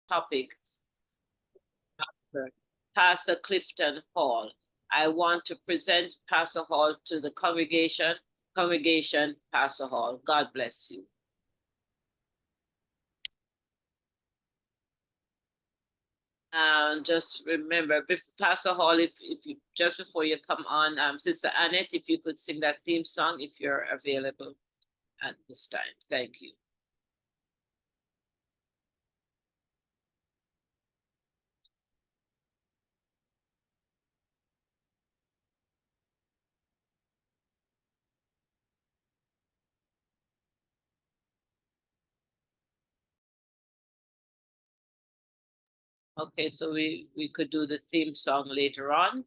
topic, Pastor Clifton Hall. I want to present Pastor Hall to the congregation. Congregation, Pastor Hall. God bless you. And just remember, Pastor Hall, if you just before you come on, Sister Annette, if you could sing that theme song if you're available at this time. Thank you. Okay, so we could do the theme song later on.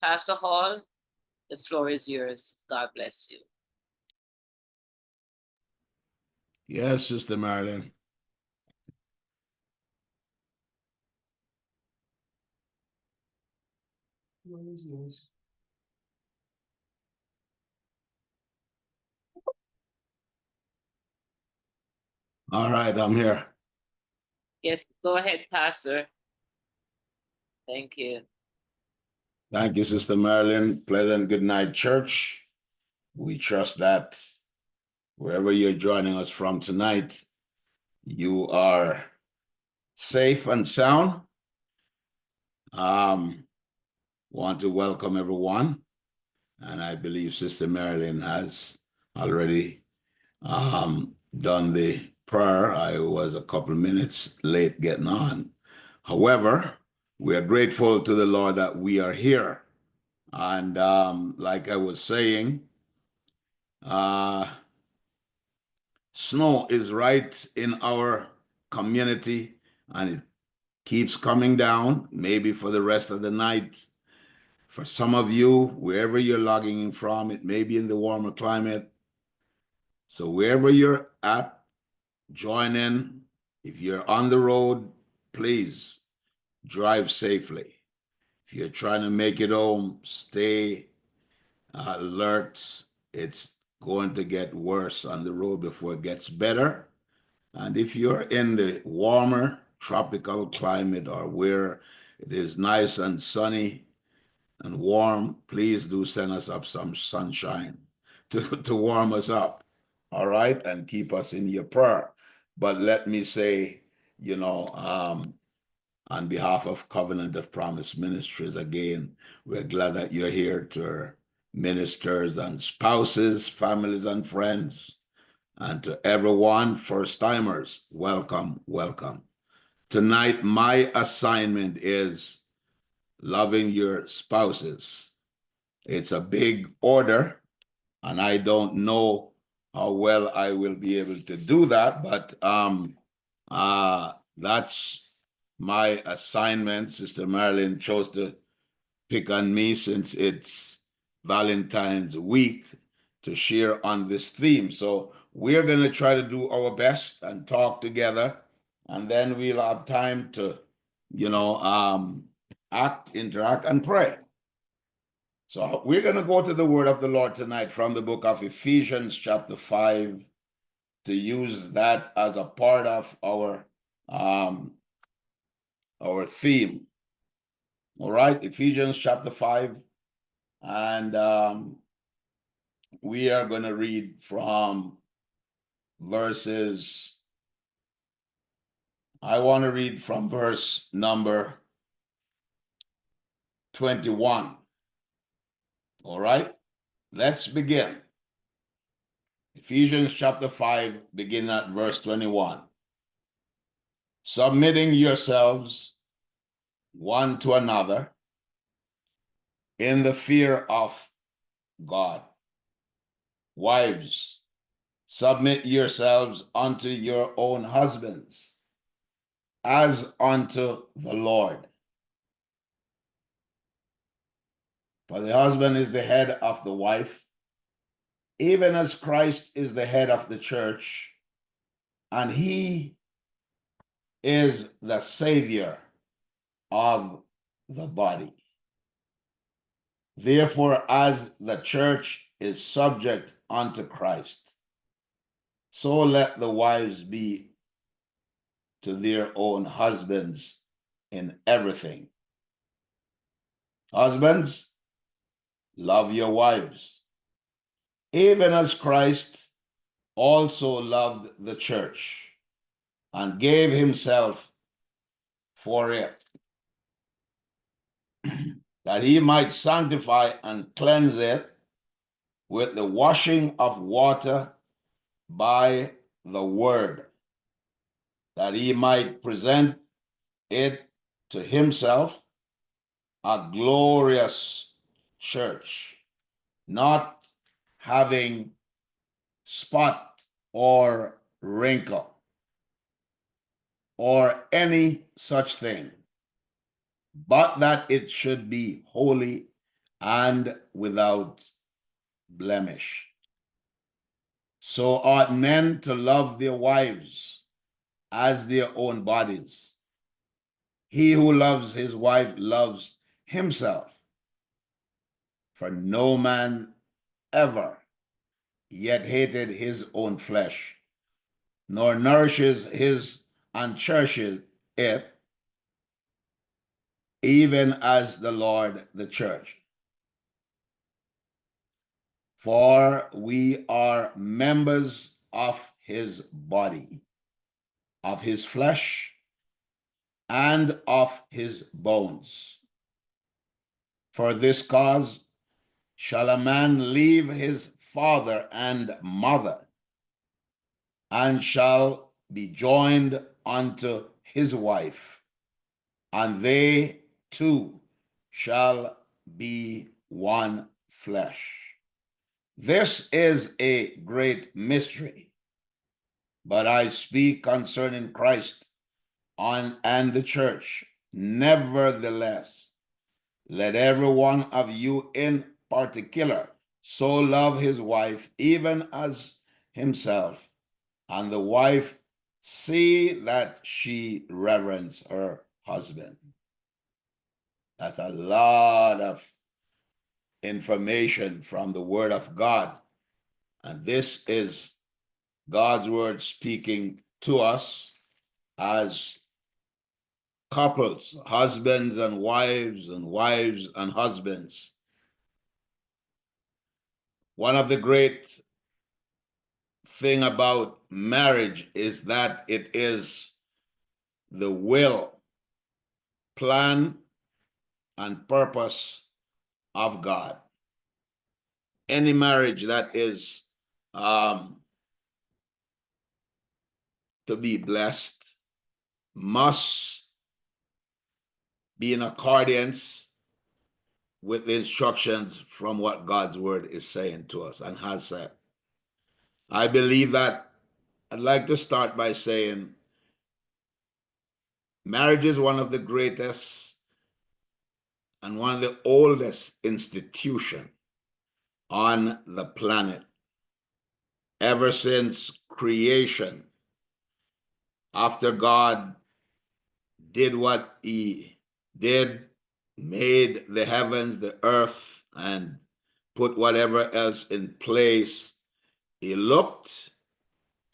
Pastor Hall, the floor is yours. God bless you. Yes, Sister Marilyn. All right, I'm here. Yes, go ahead, Pastor. Thank you. Thank you, Sister Marilyn. Pleasant good night, church. We trust that wherever you're joining us from tonight, you are safe and sound. Want to welcome everyone. And I believe Sister Marilyn has already done the prayer. I was a couple minutes late getting on. However, we are grateful to the Lord that we are here. And like I was saying, snow is right in our community and it keeps coming down, maybe for the rest of the night. For some of you, wherever you're logging in from, it may be in the warmer climate. So wherever you're at, join in. If you're on the road, please drive safely. If you're trying to make it home, stay alert. It's going to get worse on the road before it gets better. And if you're in the warmer tropical climate or where it is nice and sunny and warm, please do send us up some sunshine to warm us up, all right, and keep us in your prayer. But let me say, on behalf of Covenant of Promise Ministries, again, we're glad that you're here to ministers and spouses, families and friends, and to everyone, first-timers, welcome, welcome. Tonight, my assignment is loving your spouses. It's a big order, and I don't know how well I will be able to do that, but that's my assignment. Sister Marilyn chose to pick on me since it's Valentine's week to share on this theme. So we're going to try to do our best and talk together, and then we'll have time to, act, interact, and pray. So we're going to go to the word of the Lord tonight from the book of Ephesians chapter 5 to use that as a part of our theme. All right, Ephesians chapter 5. And we are going to read from verses, I want to read from verse number 21. All right, let's begin. Ephesians chapter 5, beginning at verse 21. Submitting yourselves one to another in the fear of God. Wives, submit yourselves unto your own husbands, as unto the Lord. For the husband is the head of the wife, even as Christ is the head of the church, and he is the Savior of the body. Therefore, as the church is subject unto Christ, so let the wives be to their own husbands in everything. Husbands, love your wives, even as Christ also loved the church and gave himself for it, that he might sanctify and cleanse it with the washing of water by the word, that he might present it to himself a glorious church, not having spot or wrinkle or any such thing, but that it should be holy and without blemish. So ought men to love their wives as their own bodies. He who loves his wife loves himself. For no man ever yet hated his own flesh, nor nourishes his and cherishes it, even as the Lord the church. For we are members of his body, of his flesh, and of his bones. For this cause shall a man leave his father and mother, and shall be joined unto his wife, and they two shall be one flesh. This is a great mystery, but I speak concerning Christ and the church. Nevertheless, let every one of you in particular so love his wife even as himself, and the wife see that she reverence her husband. That's a lot of information from the Word of God. And this is God's Word speaking to us as couples, husbands and wives and husbands. One of the great thing about marriage is that it is the will, plan, and purpose of God. Any marriage that is to be blessed must be in accordance with the instructions from what God's word is saying to us and has said. I believe that I'd like to start by saying marriage is one of the greatest and one of the oldest institutions on the planet. Ever since creation, after God did what he did, made the heavens, the earth, and put whatever else in place, he looked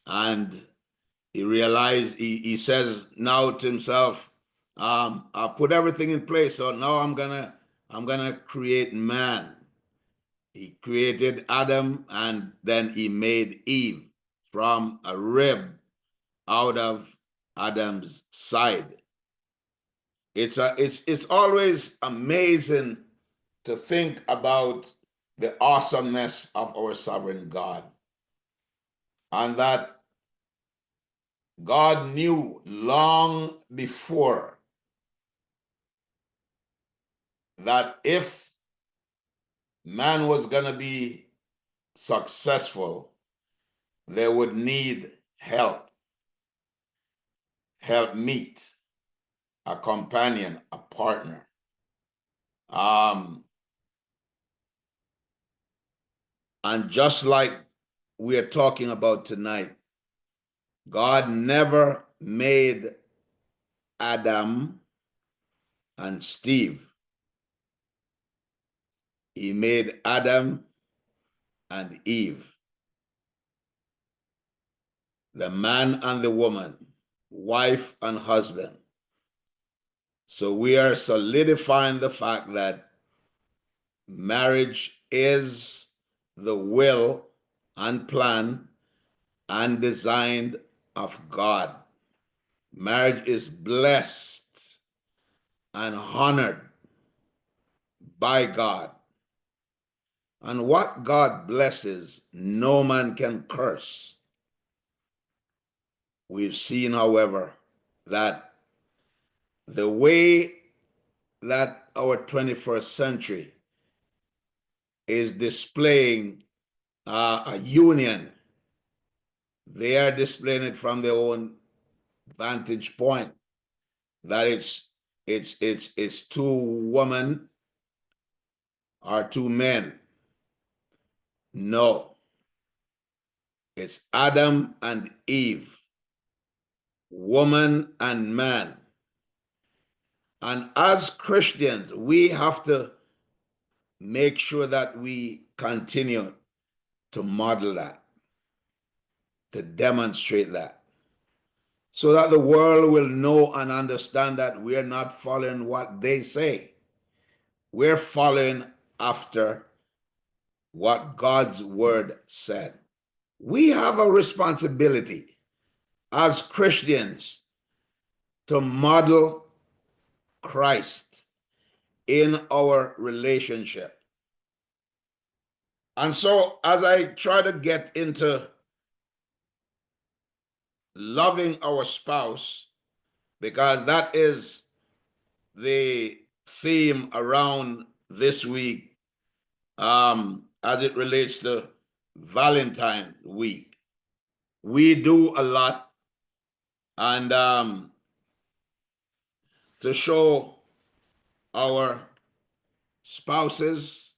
and he realized, he says now to himself, I put everything in place, so now I'm gonna create man. He created Adam, and then he made Eve from a rib out of Adam's side. It's always amazing to think about the awesomeness of our sovereign God, and that God knew long before that if man was going to be successful, they would need help meet, a companion, a partner. And just like we are talking about tonight, God never made Adam and Steve. He made Adam and Eve. The man and the woman wife and husband. So we are solidifying the fact that marriage is the will and plan and design of God. Marriage is blessed and honored by God. And what God blesses, no man can curse. We've seen, however, that the way that our 21st century is displaying a union, they are displaying it from their own vantage point. That it's two women or two men. No, it's Adam and Eve, woman and man. And as Christians, we have to make sure that we continue to model that, to demonstrate that, so that the world will know and understand that we're not following what they say. We're following after what God's word said. We have a responsibility as Christians to model Christ in our relationship. And so, as I try to get into loving our spouse, because that is the theme around this week, as it relates to Valentine week. We do a lot, and to show our spouses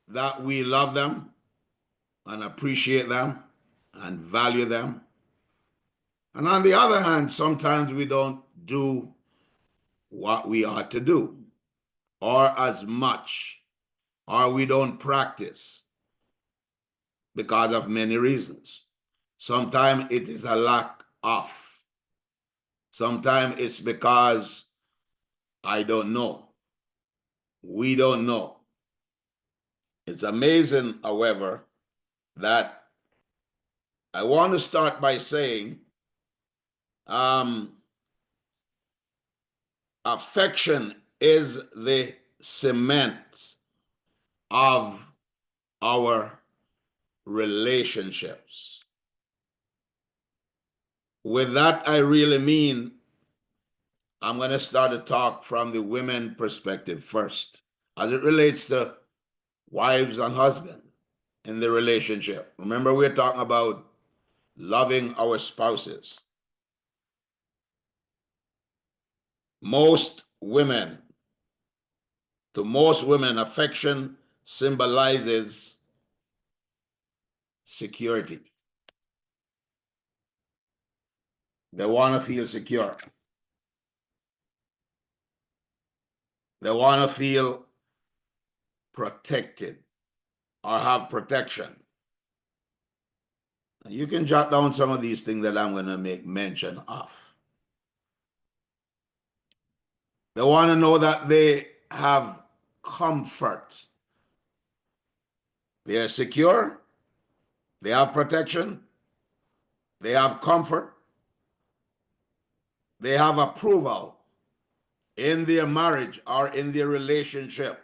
that we love them and appreciate them and value them. And on the other hand, sometimes we don't do what we ought to do, or as much, or we don't practice because of many reasons. Sometimes it is a lack of. Sometimes it's because I don't know. We don't know. It's amazing, however, that I want to start by saying affection is the cement of our relationships. With that, I really mean, I'm going to start to talk from the women perspective first, as it relates to wives and husbands in the relationship. Remember, we're talking about loving our spouses. To most women, affection symbolizes security. They want to feel secure. They want to feel protected or have protection. You can jot down some of these things that I'm going to make mention of. They want to know that they have comfort. They are secure. They have protection. They have comfort. They have approval in their marriage or in their relationship.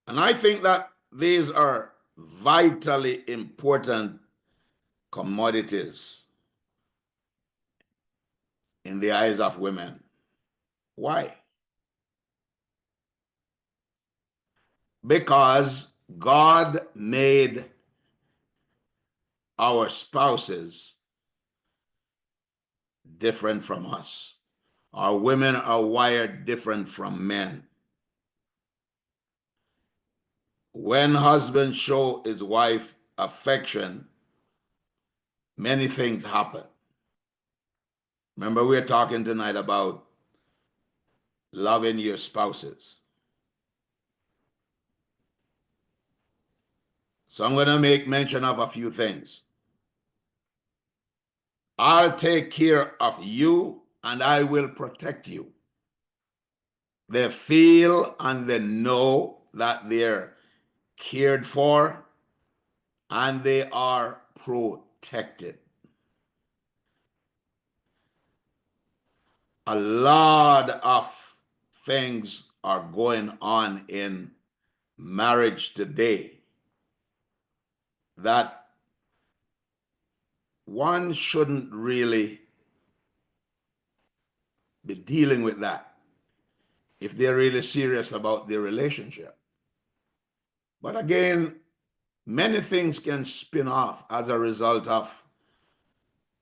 And I think that these are vitally important commodities in the eyes of women. Why? Because God made our spouses different from us. Our women are wired different from men. When husband show his wife affection, many things happen. Remember, we're talking tonight about loving your spouses. So I'm going to make mention of a few things. I'll take care of you and I will protect you. They feel and they know that they're cared for and they are protected. A lot of things are going on in marriage today that one shouldn't really be dealing with that if they're really serious about their relationship. But again, many things can spin off as a result of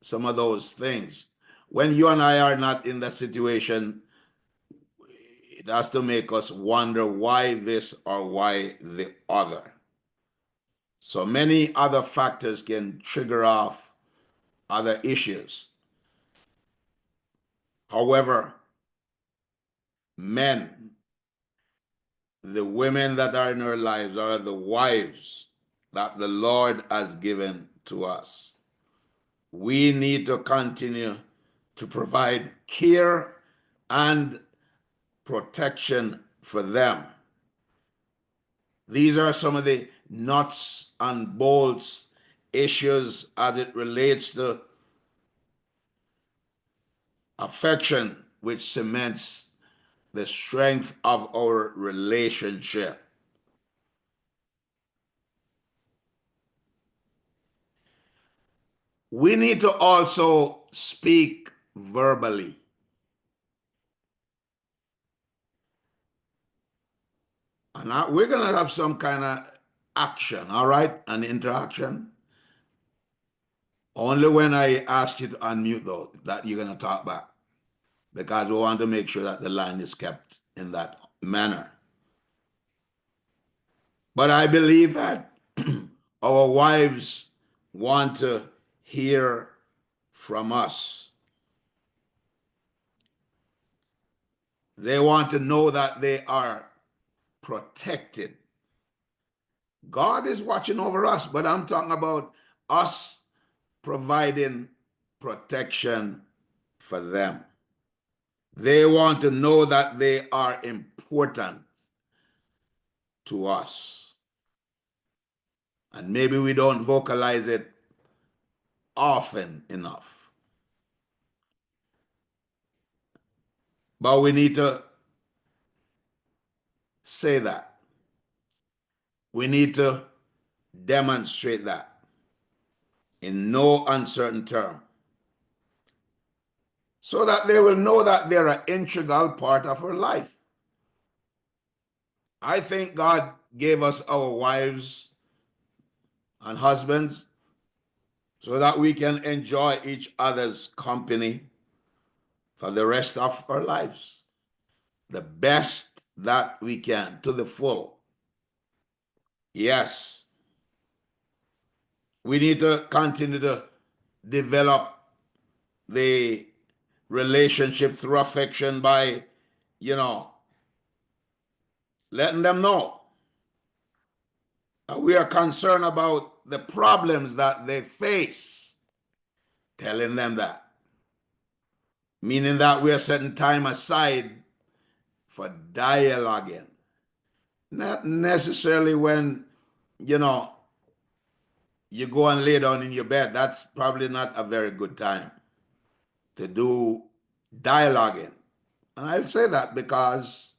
some of those things. When you and I are not in that situation, it has to make us wonder why this or why the other. So many other factors can trigger off other issues. However, men, the women that are in our lives are the wives that the Lord has given to us. We need to continue to provide care and protection for them. These are some of the nuts and bolts issues as it relates to affection, which cements the strength of our relationship. We need to also speak verbally. And we're going to have some kind of action, all right? An interaction. Only when I ask you to unmute, though, that you're going to talk back. Because we want to make sure that the line is kept in that manner. But I believe that our wives want to hear from us. They want to know that they are protected. God is watching over us, but I'm talking about us providing protection for them. They want to know that they are important to us. And maybe we don't vocalize it often enough. But we need to say that. We need to demonstrate that in no uncertain term, so that they will know that they're an integral part of our life. I think God gave us our wives and husbands so that we can enjoy each other's company for the rest of our lives, the best that we can, to the full. Yes, we need to continue to develop the relationship through affection by, letting them know that we are concerned about the problems that they face, telling them that. Meaning that we are setting time aside for dialoguing. Not necessarily when, you go and lay down in your bed. That's probably not a very good time to do dialoguing. And I'll say that because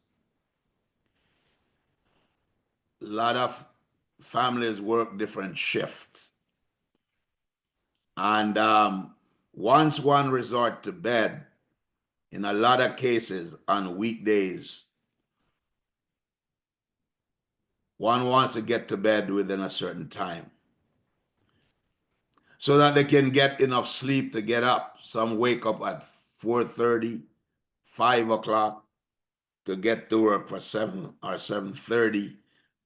a lot of families work different shifts. And once one resort to bed, in a lot of cases on weekdays, one wants to get to bed within a certain time so that they can get enough sleep to get up. Some wake up at 4:30, 5 o'clock to get to work for 7 or 7:30,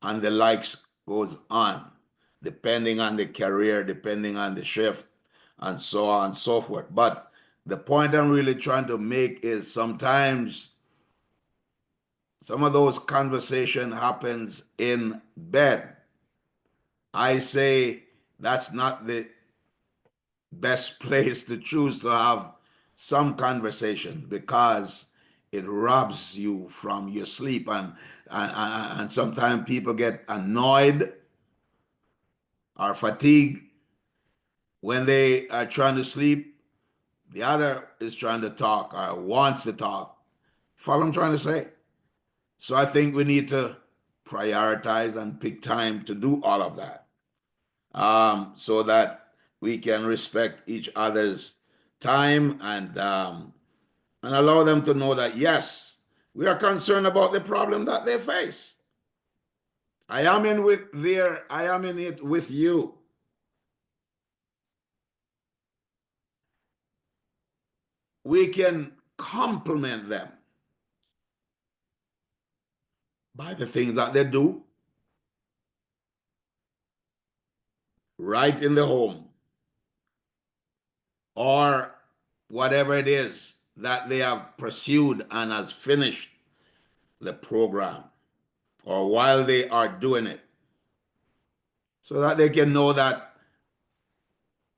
and the likes goes on, depending on the career, depending on the shift, and so on and so forth. But the point I'm really trying to make is sometimes some of those conversation happens in bed. I say that's not the best place to choose to have some conversation, because it robs you from your sleep, and sometimes people get annoyed or fatigued when they are trying to sleep. The other is trying to talk or wants to talk. Follow what I'm trying to say? So I think we need to prioritize and pick time to do all of that, so that we can respect each other's time, and allow them to know that, yes, we are concerned about the problem that they face. I am in it with you. We can compliment them by the things that they do right in the home, or whatever it is that they have pursued and has finished the program, or while they are doing it, so that they can know that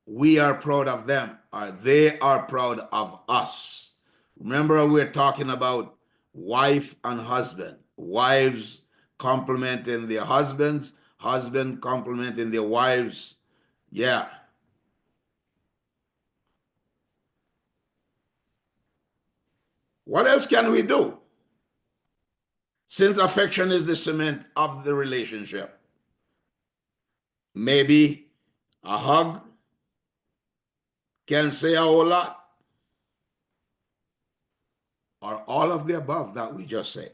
we are proud of them, or they are proud of us. Remember, we're talking about wife and husband, wives complimenting their husbands, husband complimenting their wives. Yeah. What else can we do? Since affection is the cement of the relationship, maybe a hug can say a whole lot, or all of the above that we just said.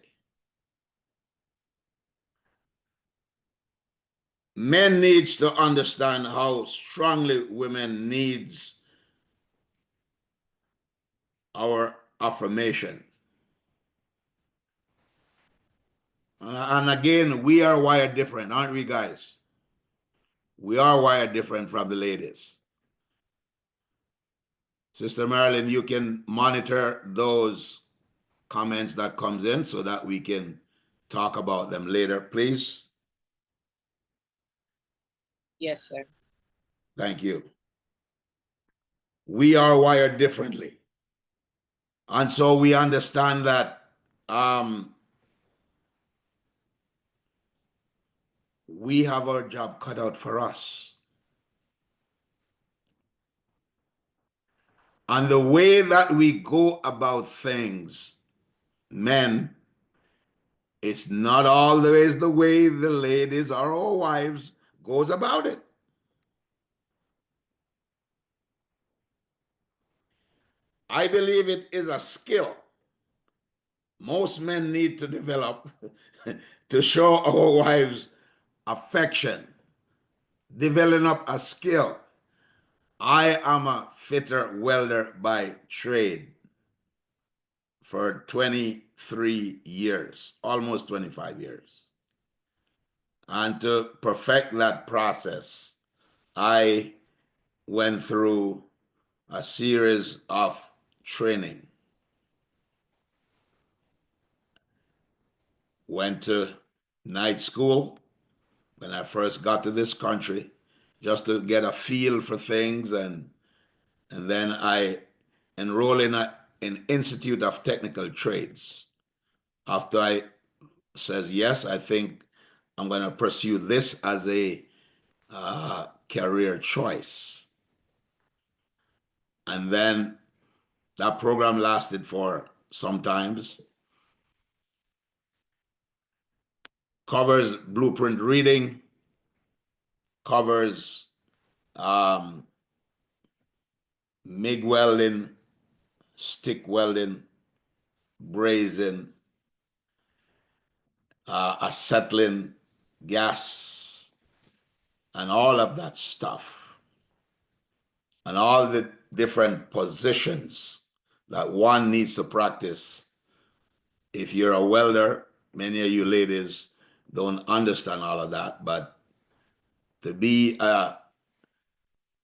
Men needs to understand how strongly women needs our affirmation. And again, we are wired different, aren't we, guys? We are wired different from the ladies. Sister Marilyn, you can monitor those comments that comes in so that we can talk about them later, please. Yes, sir. Thank you. We are wired differently. And so we understand that we have our job cut out for us. And the way that we go about things, men, it's not always the way the ladies or our wives goes about it. I believe it is a skill most men need to develop to show our wives affection, developing a skill. I am a fitter welder by trade for 23 years, almost 25 years. And to perfect that process, I went through a series of training. Went to night school when I first got to this country, just to get a feel for things, and then I enrolled in an Institute of Technical Trades. After I says yes, I think I'm going to pursue this as a career choice. And then that program lasted for sometimes, covers blueprint reading, covers MIG welding, stick welding, brazing, acetylene gas, and all of that stuff, and all the different positions that one needs to practice. If you're a welder, many of you ladies don't understand all of that, but to be a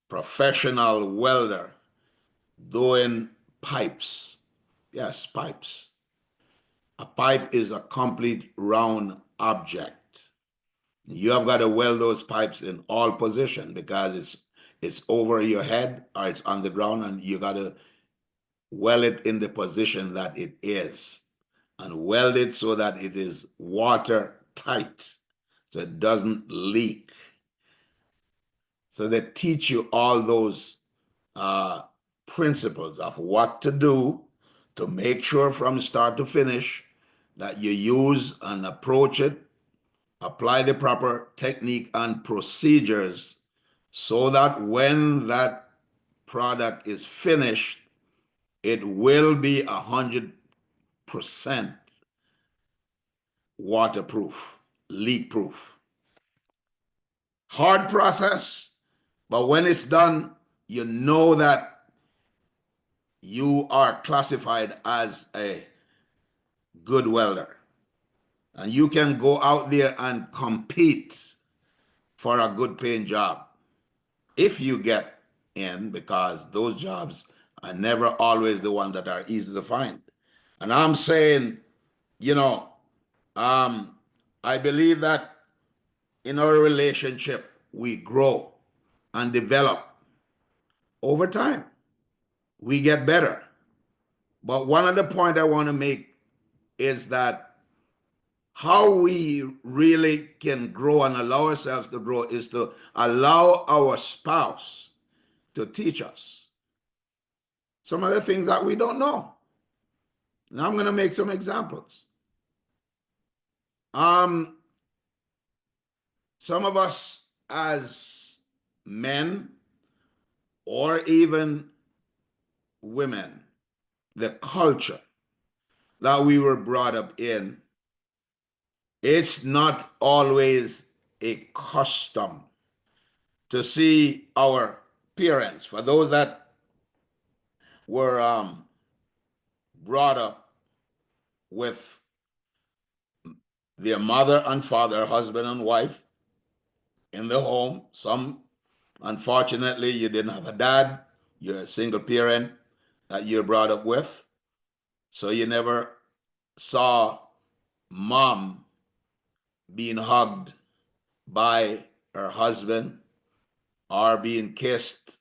professional welder doing pipes, yes, pipes. A pipe is a complete round object. You have got to weld those pipes in all positions, because it's over your head or it's on the ground, and you got to weld it in the position that it is, and weld it so that it is watertight, so it doesn't leak. So they teach you all those principles of what to do to make sure from start to finish that you use and approach it, apply the proper technique and procedures, so that when that product is finished, it will be 100% waterproof, leak proof. Hard process, but when it's done, you know that you are classified as a good welder. And you can go out there and compete for a good paying job if you get in, because those jobs are never always the ones that are easy to find. And I'm saying, you know, I believe that in our relationship, we grow and develop over time. We get better. But one of the points I want to make is that how we really can grow and allow ourselves to grow is to allow our spouse to teach us some of the things that we don't know. Now I'm going to make some examples. Some of us as men or even women, the culture that we were brought up in, it's not always a custom to see our parents. For those that were brought up with their mother and father, husband and wife in the home, some, unfortunately, you didn't have a dad, you're a single parent that you're brought up with, so you never saw mom being hugged by her husband or being kissed,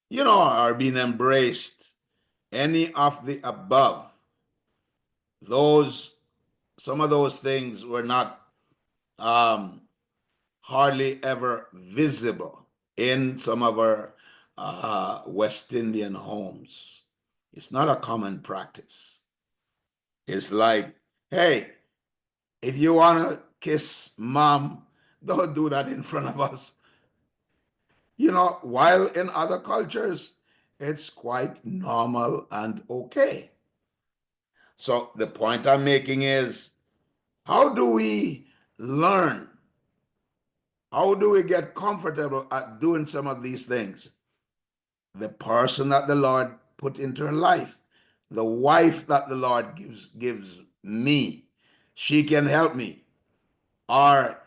you know, or being embraced, any of the above. Some of those things were not hardly ever visible in some of our West Indian homes. It's not a common practice. It's like, hey, if you want to kiss mom, don't do that in front of us. You know, while in other cultures, it's quite normal and okay. So the point I'm making is, how do we learn? How do we get comfortable at doing some of these things? The person that the Lord put into her life, the wife that the Lord gives me, she can help me, or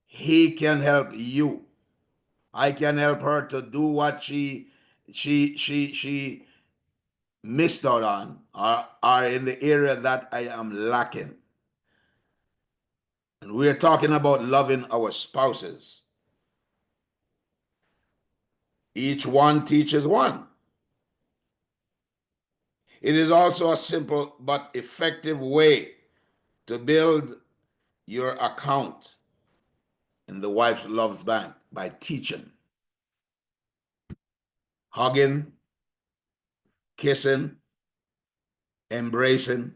he can help you. I can help her to do what she missed out on, or in the area that I am lacking. And we're talking about loving our spouses. Each one teaches one. It is also a simple but effective way to build your account in the wife's loves bank by teaching, hugging, kissing, embracing.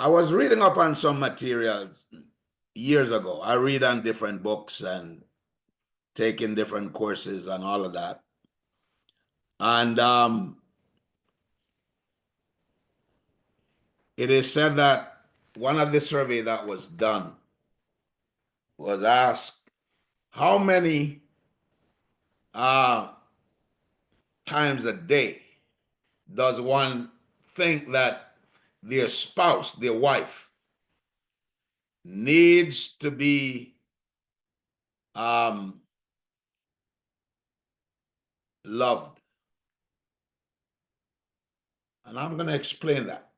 I was reading up on some materials years ago. I read on different books and taking different courses and all of that. And it is said that one of the survey that was done was asked, how many times a day does one think that their spouse, their wife, needs to be loved? And I'm going to explain that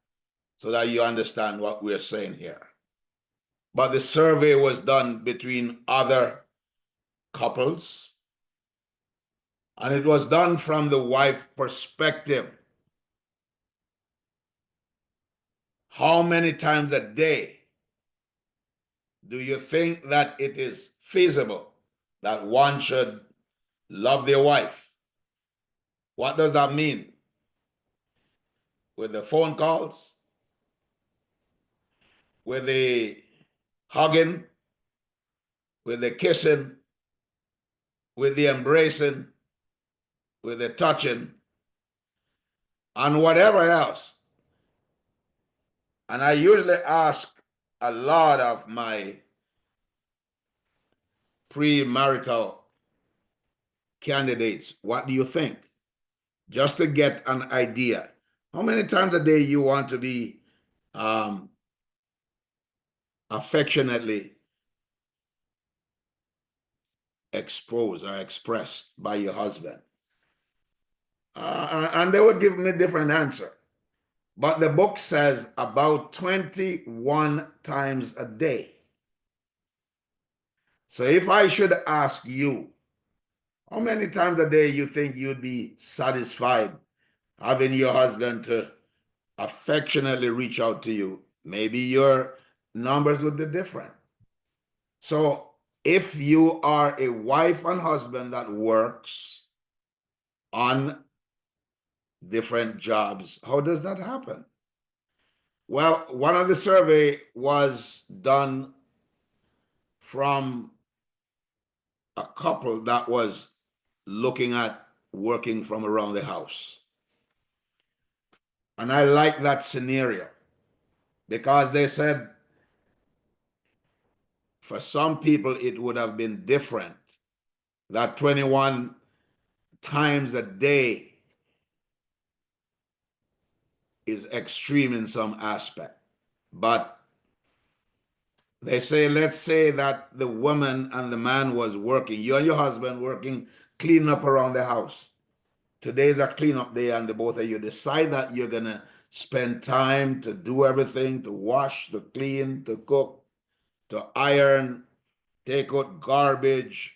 so that you understand what we're saying here. But the survey was done between other couples, and it was done from the wife perspective. How many times a day do you think that it is feasible that one should love their wife? What does that mean? With the phone calls, with the hugging, with the kissing, with the embracing, with the touching, and whatever else. And I usually ask a lot of my premarital candidates, what do you think? Just to get an idea. How many times a day you want to be affectionately exposed or expressed by your husband? And they would give me a different answer. But the book says about 21 times a day. So if I should ask you, how many times a day you think you'd be satisfied having your husband to affectionately reach out to you? Maybe your numbers would be different. So if you are a wife and husband that works on different jobs, how does that happen? Well, one of the survey was done from a couple that was looking at working from around the house. And I like that scenario because they said for some people it would have been different. That 21 times a day is extreme in some aspect. But they say, let's say that the woman and the man was working, you and your husband working, cleaning up around the house. Today's a cleanup day, and the both of you decide that you're gonna spend time to do everything, to wash, to clean, to cook, to iron, take out garbage.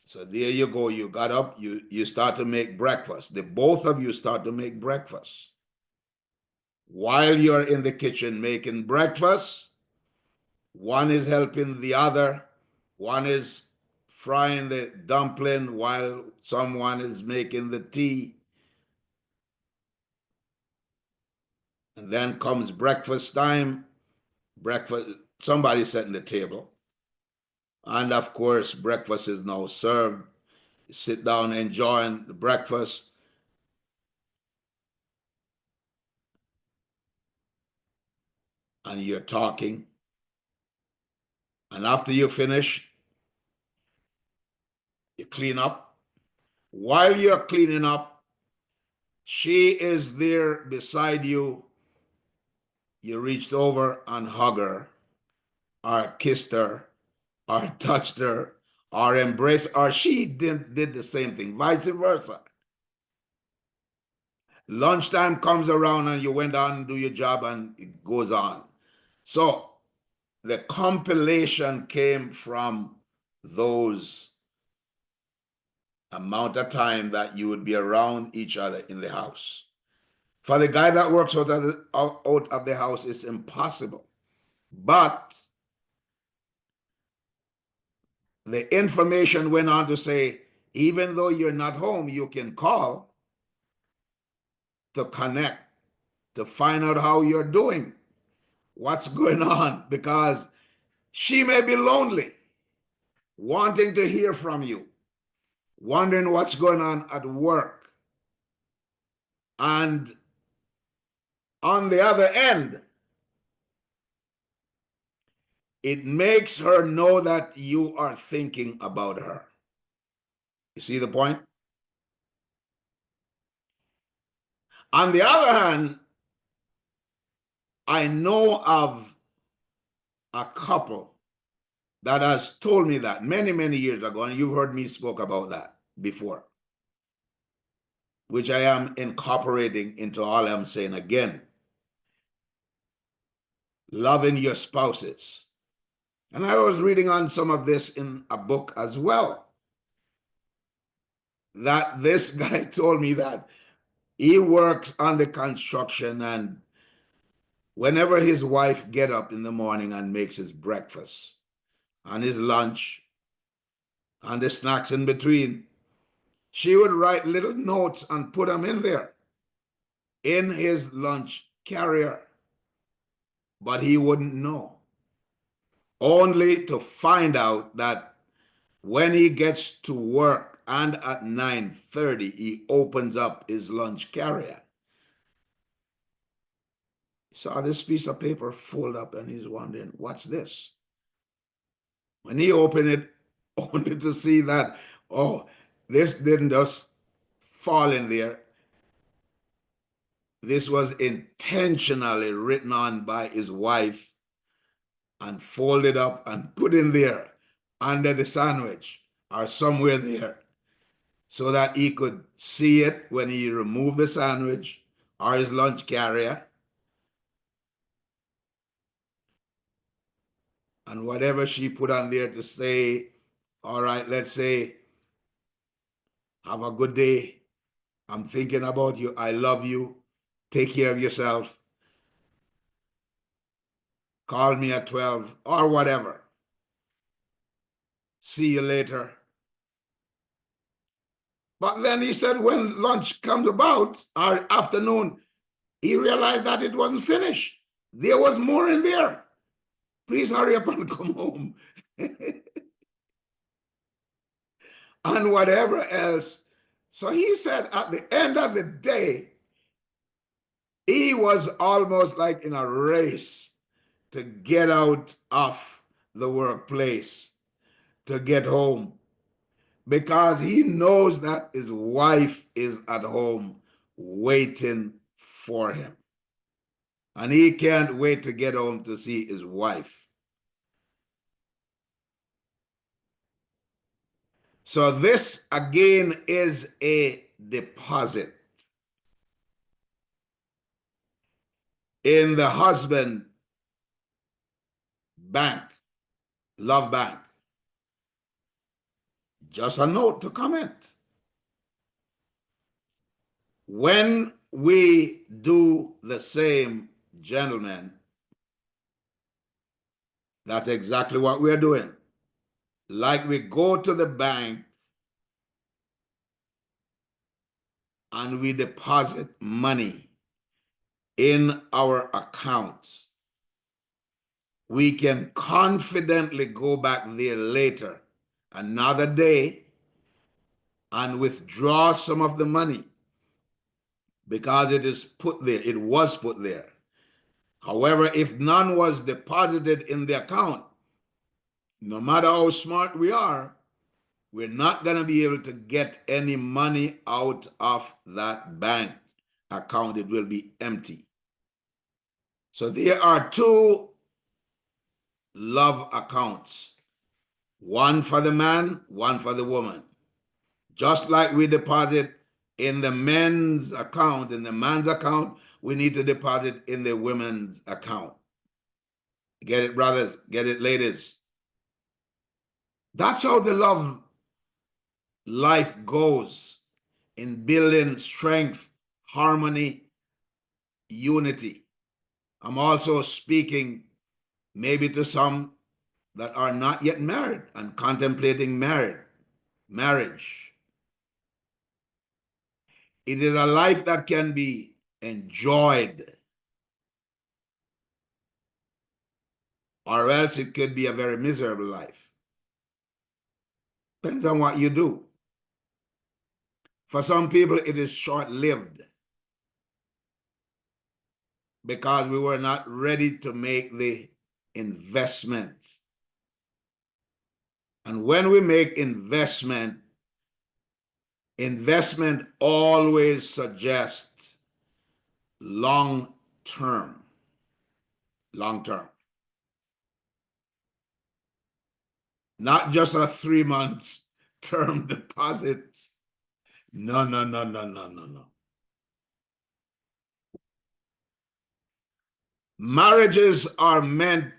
So there you go. You got up, you start to make breakfast. The both of you start to make breakfast. While you're in the kitchen making breakfast, one is helping the other. One is frying the dumpling while someone is making the tea. And then comes breakfast time. Breakfast, somebody setting the table. And of course, breakfast is now served. You sit down enjoying the breakfast. And you're talking. And after you finish, you clean up. While you're cleaning up, she is there beside you. You reached over and hugged her, or kissed her, or touched her, or embraced, or she did the same thing, vice versa. Lunchtime comes around and you went on and do your job and it goes on. So the compilation came from those amount of time that you would be around each other in the house. For the guy that works out of the house, it's impossible. But the information went on to say, even though you're not home, you can call to connect, to find out how you're doing, what's going on, because she may be lonely, wanting to hear from you, wondering what's going on at work. And on the other end, it makes her know that you are thinking about her. You see the point? On the other hand, I know of a couple that has told me that many, many years ago, and you've heard me spoke about that before, which I am incorporating into all I'm saying again. Loving your spouses And I was reading on some of this in a book as well. That this guy told me that he works on the construction, and whenever his wife get up in the morning and makes his breakfast and his lunch and the snacks in between, she would write little notes and put them in there in his lunch carrier, but he wouldn't know, only to find out that when he gets to work and at 9:30, he opens up his lunch carrier. He saw this piece of paper fold up and he's wondering, what's this? When he opened it, only to see that, oh, this didn't just fall in there. This was intentionally written on by his wife and folded up and put in there under the sandwich or somewhere there, so that he could see it when he removed the sandwich or his lunch carrier. And whatever she put on there to say, all right, let's say, have a good day. I'm thinking about you. I love you. Take care of yourself. Call me at 12 or whatever. See you later. But then he said when lunch comes about, or afternoon, he realized that it wasn't finished. There was more in there. Please hurry up and come home. And whatever else. So he said at the end of the day, he was almost like in a race to get out of the workplace, to get home, because he knows that his wife is at home waiting for him. And he can't wait to get home to see his wife. So this again is a deposit in the husband bank, love bank. Just a note to comment. When we do the same, gentlemen, that's exactly what we're doing. Like we go to the bank and we deposit money in our accounts. We can confidently go back there later, another day, and withdraw some of the money because it is put there, it was put there. However, if none was deposited in the account, no matter how smart we are, we're not going to be able to get any money out of that bank account. It will be empty. So there are two love accounts, one for the man, one for the woman. Just like we deposit in the men's account, in the man's account, we need to deposit in the women's account. Get it, brothers? Get it, ladies? That's how the love life goes, in building strength, harmony, unity. I'm also speaking maybe to some that are not yet married and contemplating marriage. It is a life that can be enjoyed, or else it could be a very miserable life. Depends on what you do. For some people, it is short-lived because we were not ready to make the investment. And when we make investment always suggests long-term. Not just a 3 months term deposit. No. Marriages are meant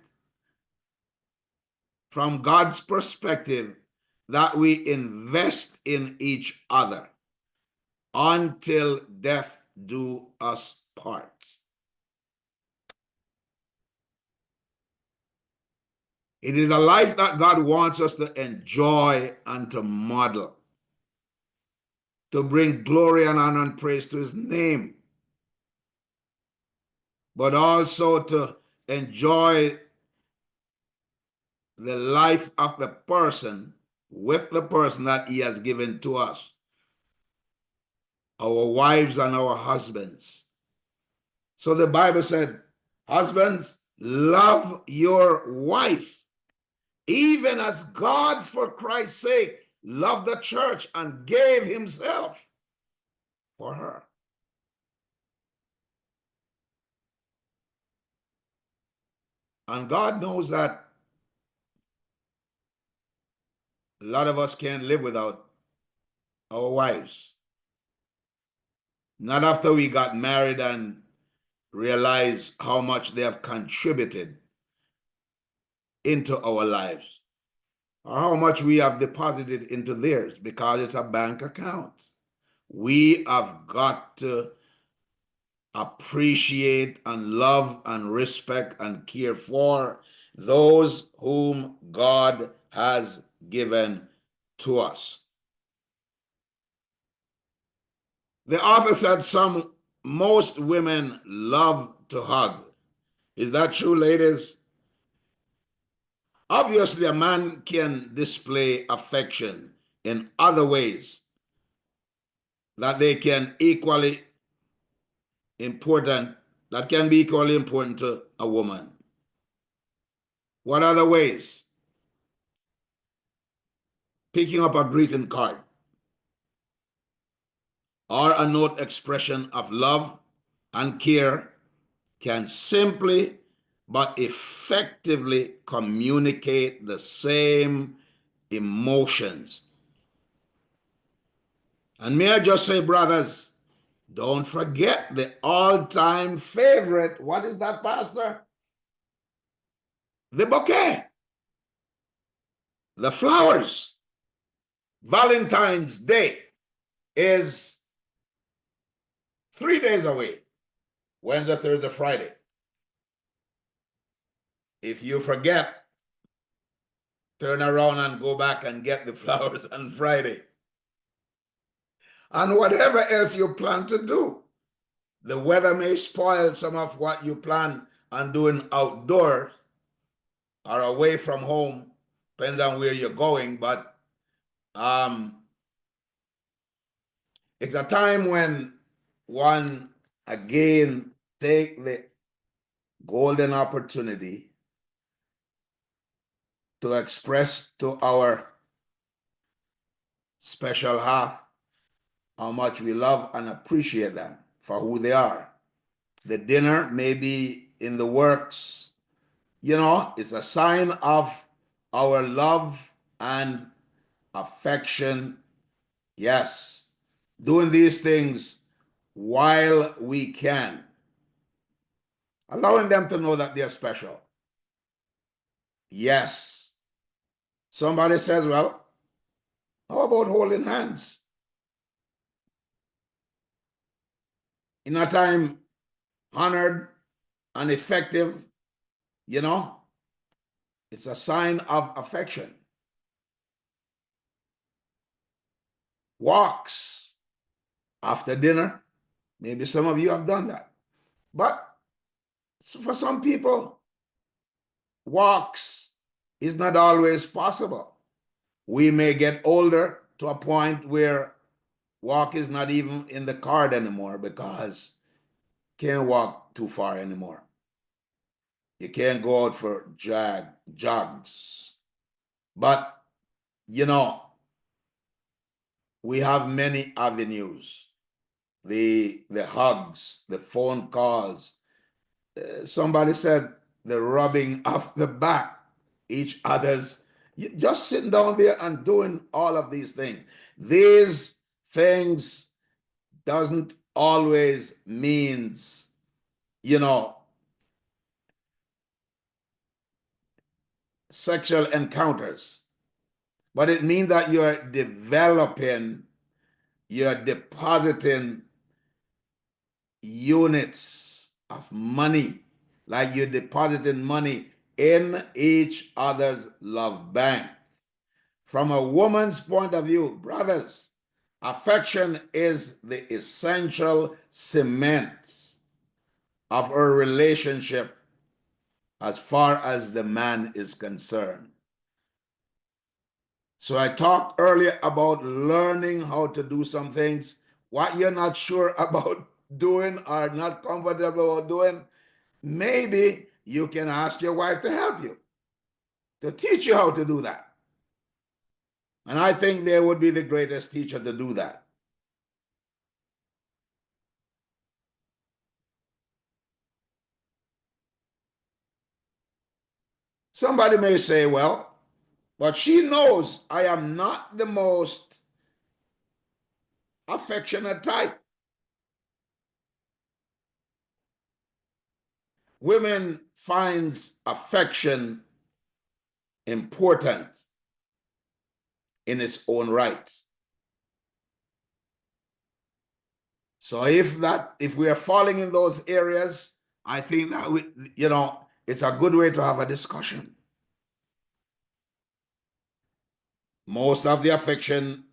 from God's perspective that we invest in each other until death do us part. It is a life that God wants us to enjoy and to model, to bring glory and honor and praise to his name, but also to enjoy the life of the person with the person that he has given to us, our wives and our husbands. So the Bible said, husbands, love your wife, even as God, for Christ's sake, loved the church and gave himself for her. And God knows that a lot of us can't live without our wives. Not after we got married and realized how much they have contributed into our lives, or how much we have deposited into theirs, because it's a bank account. We have got to appreciate and love and respect and care for those whom God has given to us. The author said most women love to hug. Is that true, ladies? Obviously, a man can display affection in other ways that they can equally important, that can be equally important to a woman. What other ways? Picking up a greeting card or a note expression of love and care can simply but effectively communicate the same emotions. And may I just say, brothers, don't forget the all-time favorite. What is that, Pastor? The bouquet, the flowers. Valentine's Day is 3 days away, Wednesday, Thursday, Friday. If you forget, turn around and go back and get the flowers on Friday. And whatever else you plan to do. The weather may spoil some of what you plan on doing outdoors or away from home, depending on where you're going, but it's a time when one again take the golden opportunity to express to our special half how much we love and appreciate them for who they are. The dinner may be in the works. You know, it's a sign of our love and affection. Yes, doing these things while we can, allowing them to know that they're special. Yes. Somebody says, well, how about holding hands? In a time honored and effective, you know, it's a sign of affection. Walks after dinner. Maybe some of you have done that. But for some people, walks is not always possible. We may get older to a point where walk is not even in the card anymore because you can't walk too far anymore. You can't go out for jogs. But, you know, we have many avenues. The hugs, the phone calls. Somebody said the rubbing of the back, each other's, just sitting down there and doing all of these things. These things doesn't always means, you know, sexual encounters, but it means that you're developing, you're depositing units of money, like you're depositing money in each other's love bank. From a woman's point of view, brothers, affection is the essential cement of a relationship as far as the man is concerned. So I talked earlier about learning how to do some things. What you're not sure about doing or not comfortable about doing, maybe you can ask your wife to help you, to teach you how to do that. And I think they would be the greatest teacher to do that. Somebody may say, well, but she knows I am not the most affectionate type. Women finds affection important in its own right. So if we are falling in those areas, I think that it's a good way to have a discussion. Most of the affection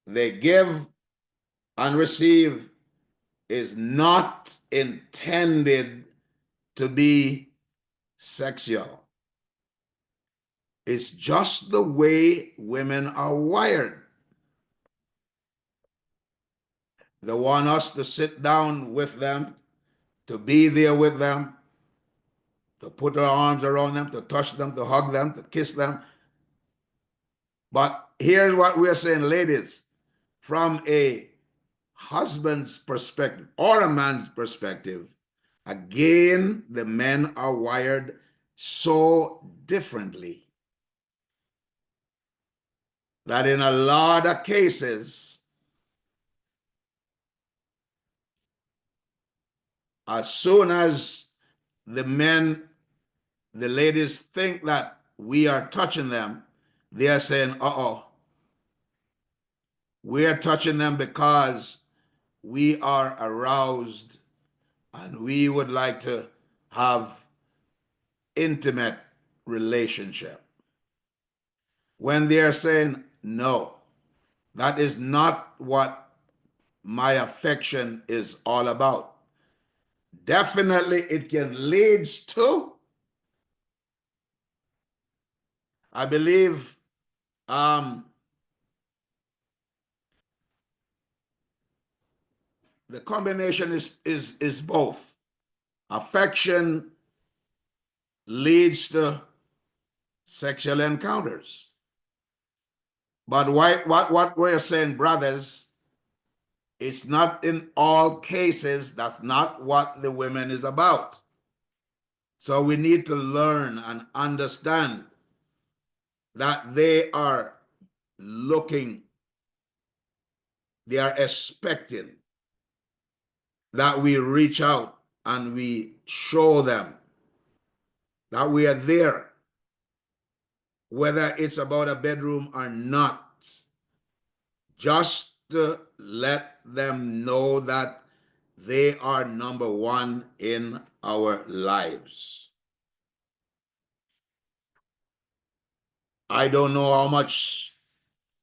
they give and receive is not intended to be sexual. It's just the way women are wired. They want us to sit down with them, to be there with them, to put our arms around them, to touch them, to hug them, to kiss them. But here's what we're saying, ladies, from a husband's perspective or a man's perspective, again, the men are wired so differently that in a lot of cases, as soon as the ladies think that we are touching them, they are saying, we're touching them because we are aroused and we would like to have intimate relationship. When they are saying, no, that is not what my affection is all about. Definitely it can lead to, I believe, the combination is both. Affection leads to sexual encounters. But what we're saying, brothers, it's not in all cases, that's not what the women is about. So we need to learn and understand that they are looking, they are expecting that we reach out and we show them that we are there, whether it's about a bedroom or not, just to let them know that they are number one in our lives. I don't know how much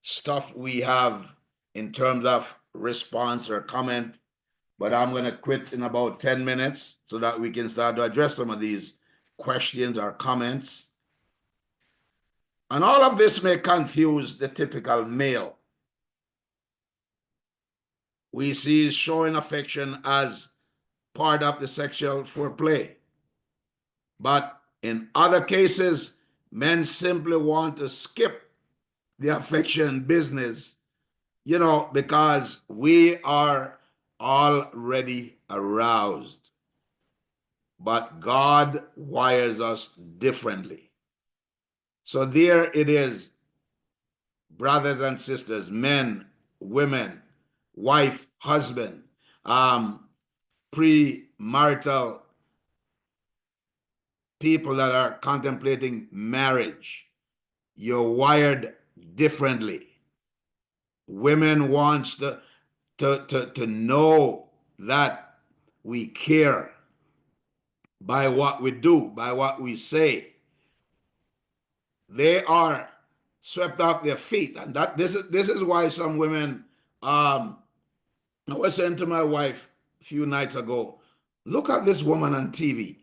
stuff we have in terms of response or comment, but I'm going to quit in about 10 minutes so that we can start to address some of these questions or comments. And all of this may confuse the typical male. We see showing affection as part of the sexual foreplay. But in other cases, men simply want to skip the affection business, because we are already aroused. But God wires us differently. So there it is, brothers and sisters, men, women, wife, husband, premarital people that are contemplating marriage, you're wired differently. Women wants to know that we care by what we do, by what we say. They are swept off their feet, and that this is why some women. I was saying to my wife a few nights ago, look at this woman on TV.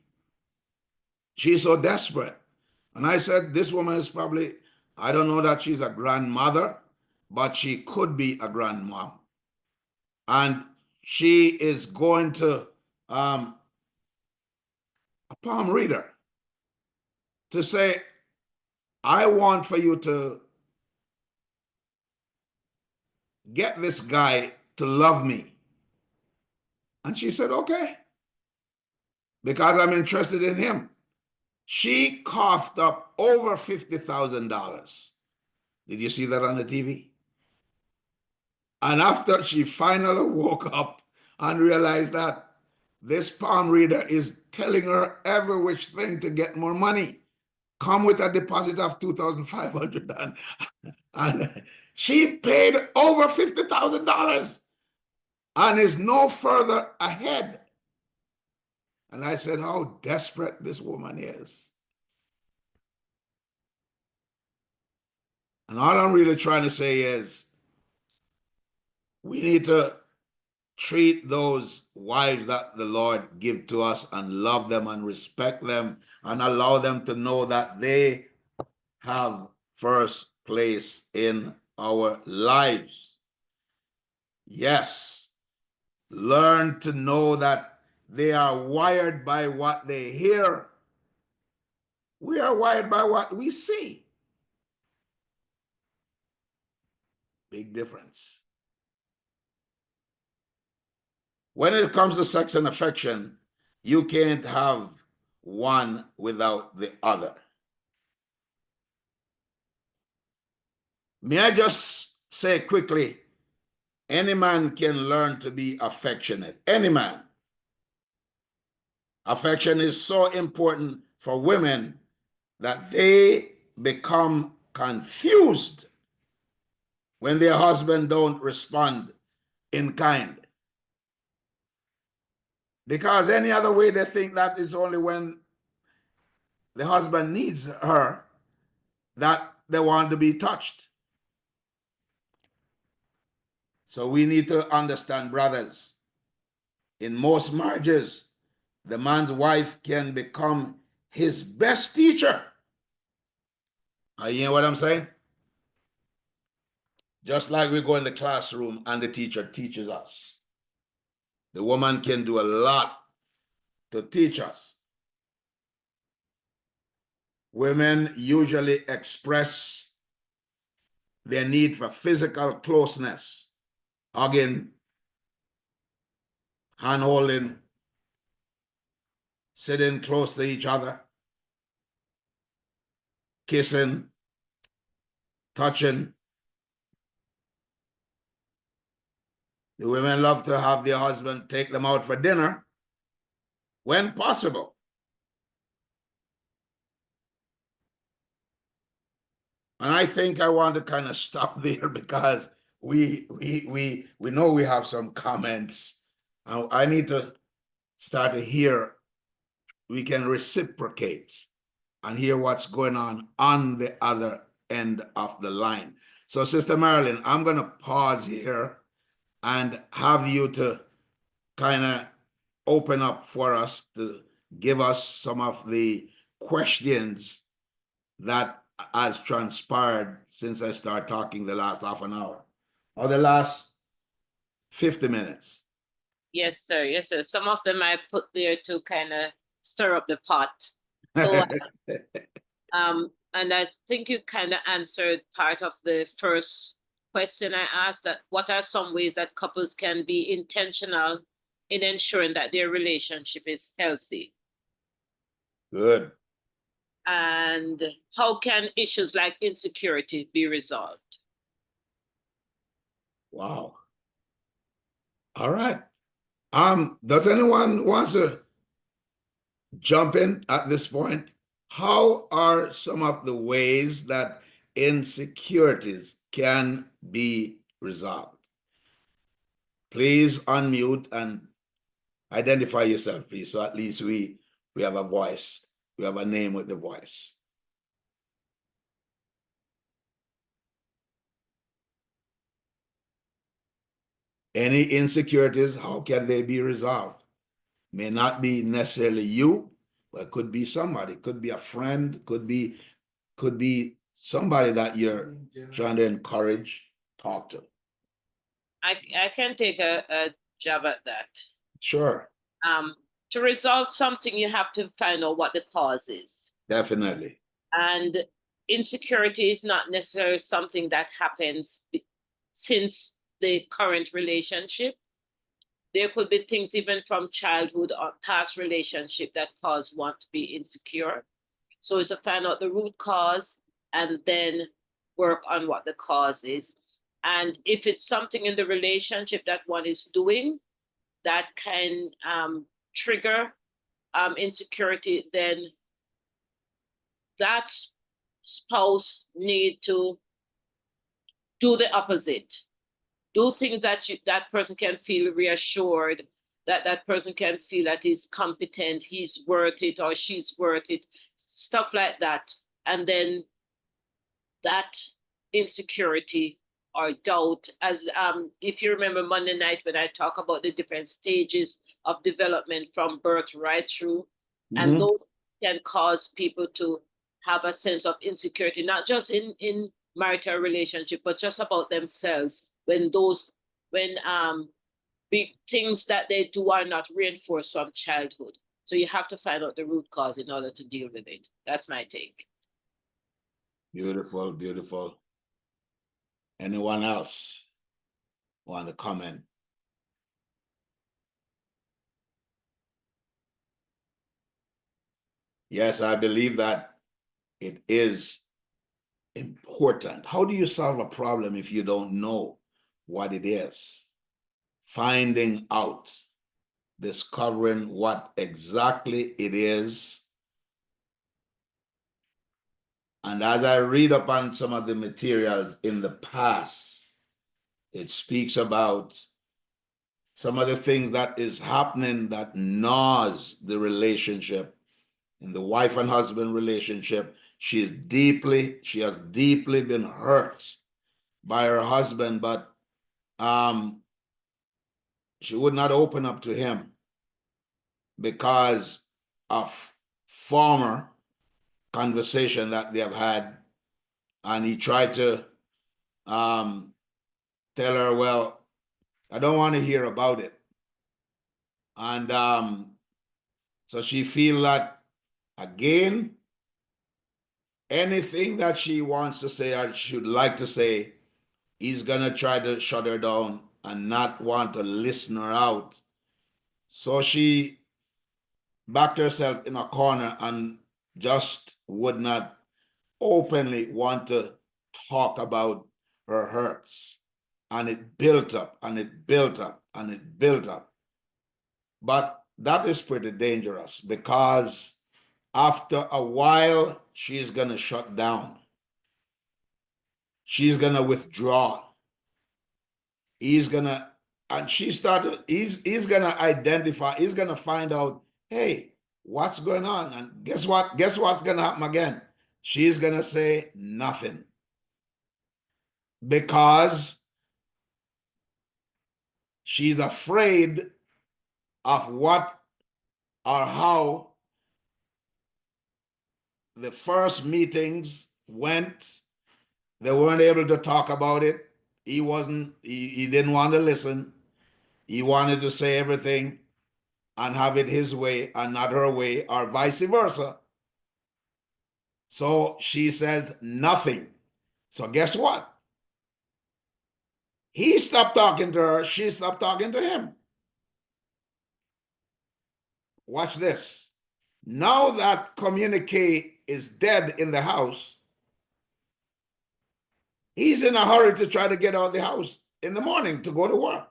She's so desperate. And I said, this woman is probably, I don't know that she's a grandmother, but she could be a grandmom. And she is going to a palm reader to say, I want for you to get this guy to love me. And she said, okay, because I'm interested in him. She coughed up over $50,000. Did you see that on the TV? And after she finally woke up and realized that this palm reader is telling her every which thing to get more money. Come with a deposit of $2,500. And she paid over $50,000 and is no further ahead. And I said, how desperate this woman is. And all I'm really trying to say is, we need to treat those wives that the Lord give to us and love them and respect them and allow them to know that they have first place in our lives. Yes, learn to know that they are wired by what they hear. We are wired by what we see. Big difference. When it comes to sex and affection, you can't have one without the other. May I just say quickly, any man can learn to be affectionate. Any man. Affection is so important for women that they become confused when their husband don't respond in kind. Because any other way they think that it's only when the husband needs her that they want to be touched. So we need to understand, brothers, in most marriages, the man's wife can become his best teacher. Are you hearing what I'm saying? Just like we go in the classroom and the teacher teaches us. The woman can do a lot to teach us. Women usually express their need for physical closeness, hugging, hand-holding, sitting close to each other, kissing, touching. The women love to have their husband take them out for dinner when possible. And I think I want to kind of stop there because we know we have some comments. I need to start to hear, we can reciprocate and hear what's going on the other end of the line. So Sister Marilyn, I'm going to pause here and have you to kind of open up for us to give us some of the questions that has transpired since I started talking the last half an hour or the last 50 minutes. Yes, sir. Yes, sir. Some of them I put there to kind of stir up the pot. So, and I think you kind of answered part of the first question I asked, that what are some ways that couples can be intentional in ensuring that their relationship is healthy? Good. And how can issues like insecurity be resolved? Wow. All right. Does anyone want to jump in at this point? How are some of the ways that insecurities can be resolved? Please unmute and identify yourself, please, so at least we have a voice. We have a name with the voice. Any insecurities, how can they be resolved? May not be necessarily you, but it could be somebody. It could be a friend, could be somebody that you're trying to encourage, talk to. I can take a jab at that. Sure. To resolve something, you have to find out what the cause is. Definitely. And insecurity is not necessarily something that happens since the current relationship. There could be things even from childhood or past relationship that cause one to be insecure. So it's to find out the root cause and then work on what the cause is. And if it's something in the relationship that one is doing that can trigger insecurity, then that spouse need to do the opposite. Do things that that person can feel reassured, that that person can feel that he's competent, he's worth it, or she's worth it, stuff like that. And then that insecurity or doubt, as if you remember Monday night when I talk about the different stages of development from birth right through, and those can cause people to have a sense of insecurity, not just in marital relationship, but just about themselves when big things that they do are not reinforced from childhood. So you have to find out the root cause in order to deal with it. That's my take. Beautiful, beautiful. Anyone else want to comment? Yes, I believe that it is important. How do you solve a problem if you don't know what it is? Finding out, discovering what exactly it is. And as I read upon some of the materials in the past, it speaks about some of the things that is happening that gnaws the relationship. In the wife and husband relationship, she has deeply been hurt by her husband, but she would not open up to him because of former conversation that they have had. And he tried to tell her, well, I don't want to hear about it. And so she feel that, again, anything that she wants to say or she would like to say, he's gonna try to shut her down and not want to listen her out. So she backed herself in a corner and just would not openly want to talk about her hurts. And it built up and it built up and it built up. But that is pretty dangerous because after a while, she's going to shut down. She's going to withdraw. He's going to, and he's going to identify, he's going to find out, hey, what's going on? And guess what? Guess what's going to happen again? She's going to say nothing. Because she's afraid of what or how the first meetings went. They weren't able to talk about it. He didn't want to listen. He wanted to say everything and have it his way and not her way, or vice versa. So she says nothing. So guess what? He stopped talking to her. She stopped talking to him. Watch this. Now that communique is dead in the house, he's in a hurry to try to get out of the house in the morning to go to work,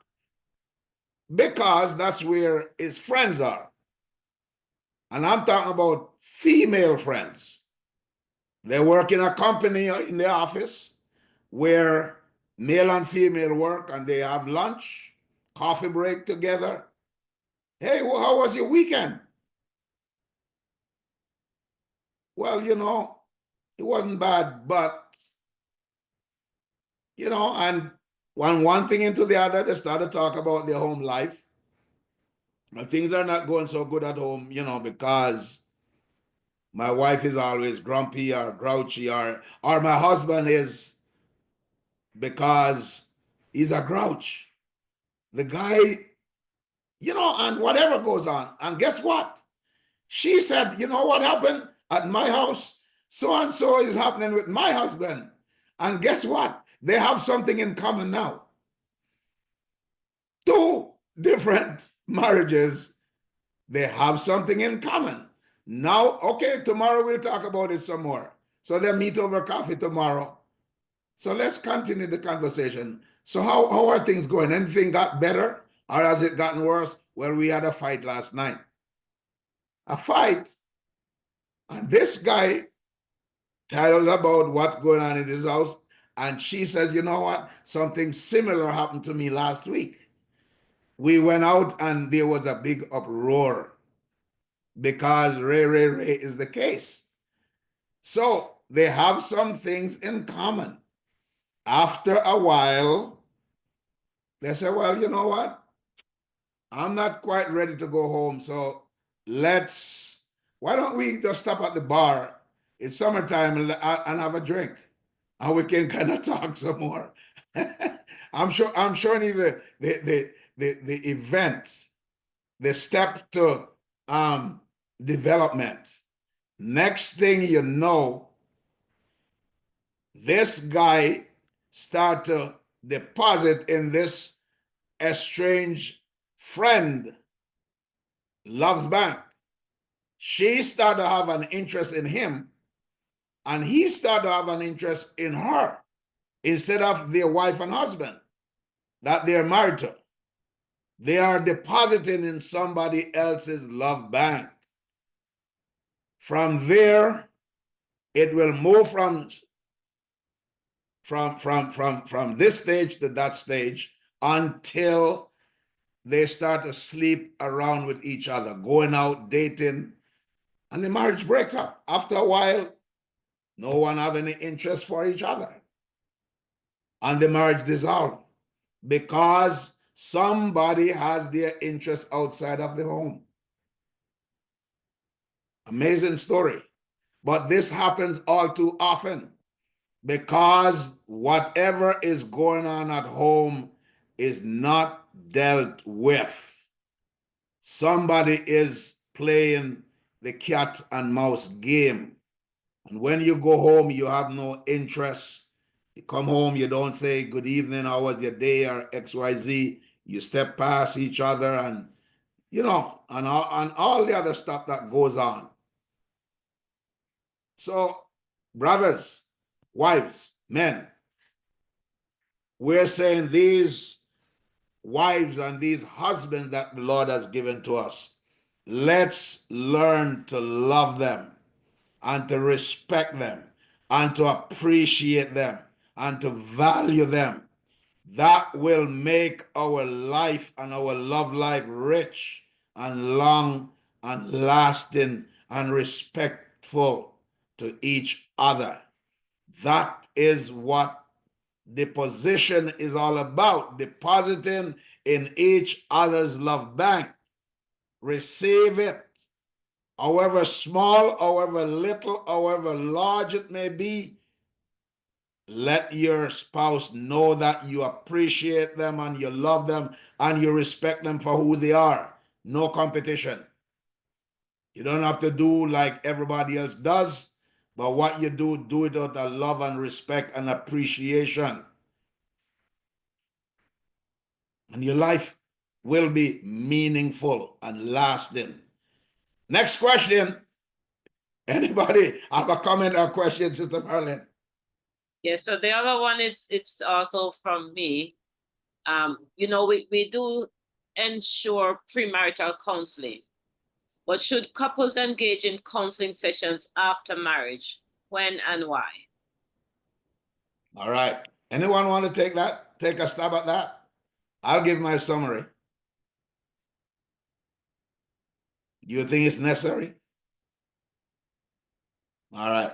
because that's where his friends are. And I'm talking about female friends. They work in a company in the office where male and female work and they have lunch, coffee break together. Hey, well, how was your weekend? Well, it wasn't bad, but, and one thing into the other, they started to talk about their home life. And things are not going so good at home, because my wife is always grumpy or grouchy, or my husband is, because he's a grouch. The guy, and whatever goes on. And guess what? She said, you know what happened at my house? So and so is happening with my husband. And guess what? They have something in common now. 2 different marriages, they have something in common. Now, okay, tomorrow we'll talk about it some more. So they meet over coffee tomorrow. So let's continue the conversation. So how are things going? Anything got better or has it gotten worse? Well, we had a fight last night. A fight. And this guy told about what's going on in his house. And she says, you know what? Something similar happened to me last week. We went out and there was a big uproar because Ray is the case. So they have some things in common. After a while, they say, well, you know what? I'm not quite ready to go home. So why don't we just stop at the bar? It's summertime and have a drink. And we can kind of talk some more. I'm showing you the event, the step to development. Next thing you know, this guy start to deposit in this estranged friend Love's Bank. She started to have an interest in him, and he started to have an interest in her instead of their wife and husband that they're married to. They are depositing in somebody else's love bank. From there, it will move from this stage to that stage until they start to sleep around with each other, going out, dating, and the marriage breaks up. After a while, no one have any interest for each other. And the marriage dissolves because somebody has their interest outside of the home. Amazing story. But this happens all too often because whatever is going on at home is not dealt with. Somebody is playing the cat and mouse game. And when you go home, you have no interest. You come home, you don't say good evening, how was your day, or XYZ. You step past each other and, and all the other stuff that goes on. So, brothers, wives, men, we're saying these wives and these husbands that the Lord has given to us, let's learn to love them and to respect them and to appreciate them and to value them. That will make our life and our love life rich and long and lasting and respectful to each other. That is what deposition is all about, depositing in each other's love bank. Receive it. However small, however little, however large it may be, let your spouse know that you appreciate them and you love them and you respect them for who they are. No competition. You don't have to do like everybody else does, but what you do it out of love and respect and appreciation. And your life will be meaningful and lasting. Next question. Anybody have a comment or question, Sister Marlene? Yeah, so the other one, it's also from me. We do ensure premarital counseling. But should couples engage in counseling sessions after marriage? When and why? All right. Anyone want to take a stab at that? I'll give my summary. Do you think it's necessary? All right.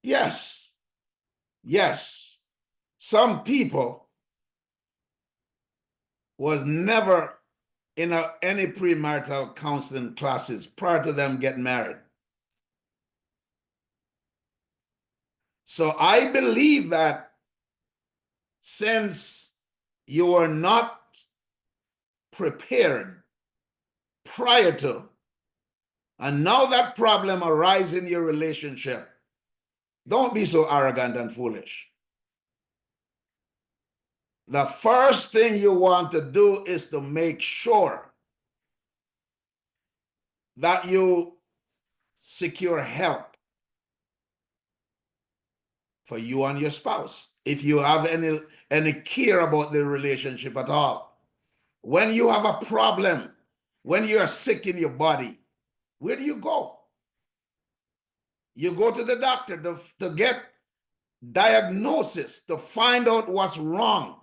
Yes. Yes. Some people was never in any premarital counseling classes prior to them getting married. So I believe that since you were not prepared prior to, and now that problem arises in your relationship, don't be so arrogant and foolish. The first thing you want to do is to make sure that you secure help for you and your spouse. If you have any care about the relationship at all. When you have a problem, when you are sick in your body, where do you go? You go to the doctor to get diagnosis, to find out what's wrong,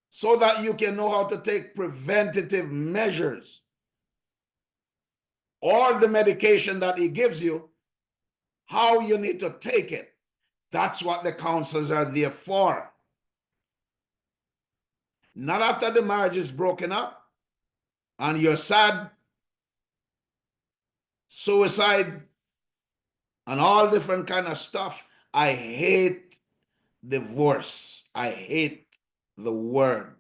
so that you can know how to take preventative measures, or the medication that he gives you, how you need to take it. That's what the counselors are there for. Not after the marriage is broken up and you're sad, suicide, and all different kind of stuff. I hate divorce. I hate the word.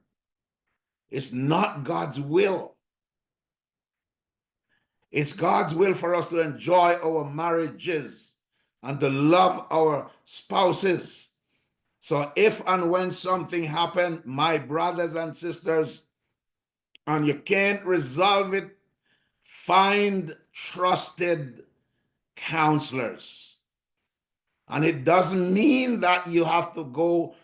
It's not God's will. It's God's will for us to enjoy our marriages and to love our spouses. So if and when something happens, my brothers and sisters, and you can't resolve it, find trusted counselors. And it doesn't mean that you have to go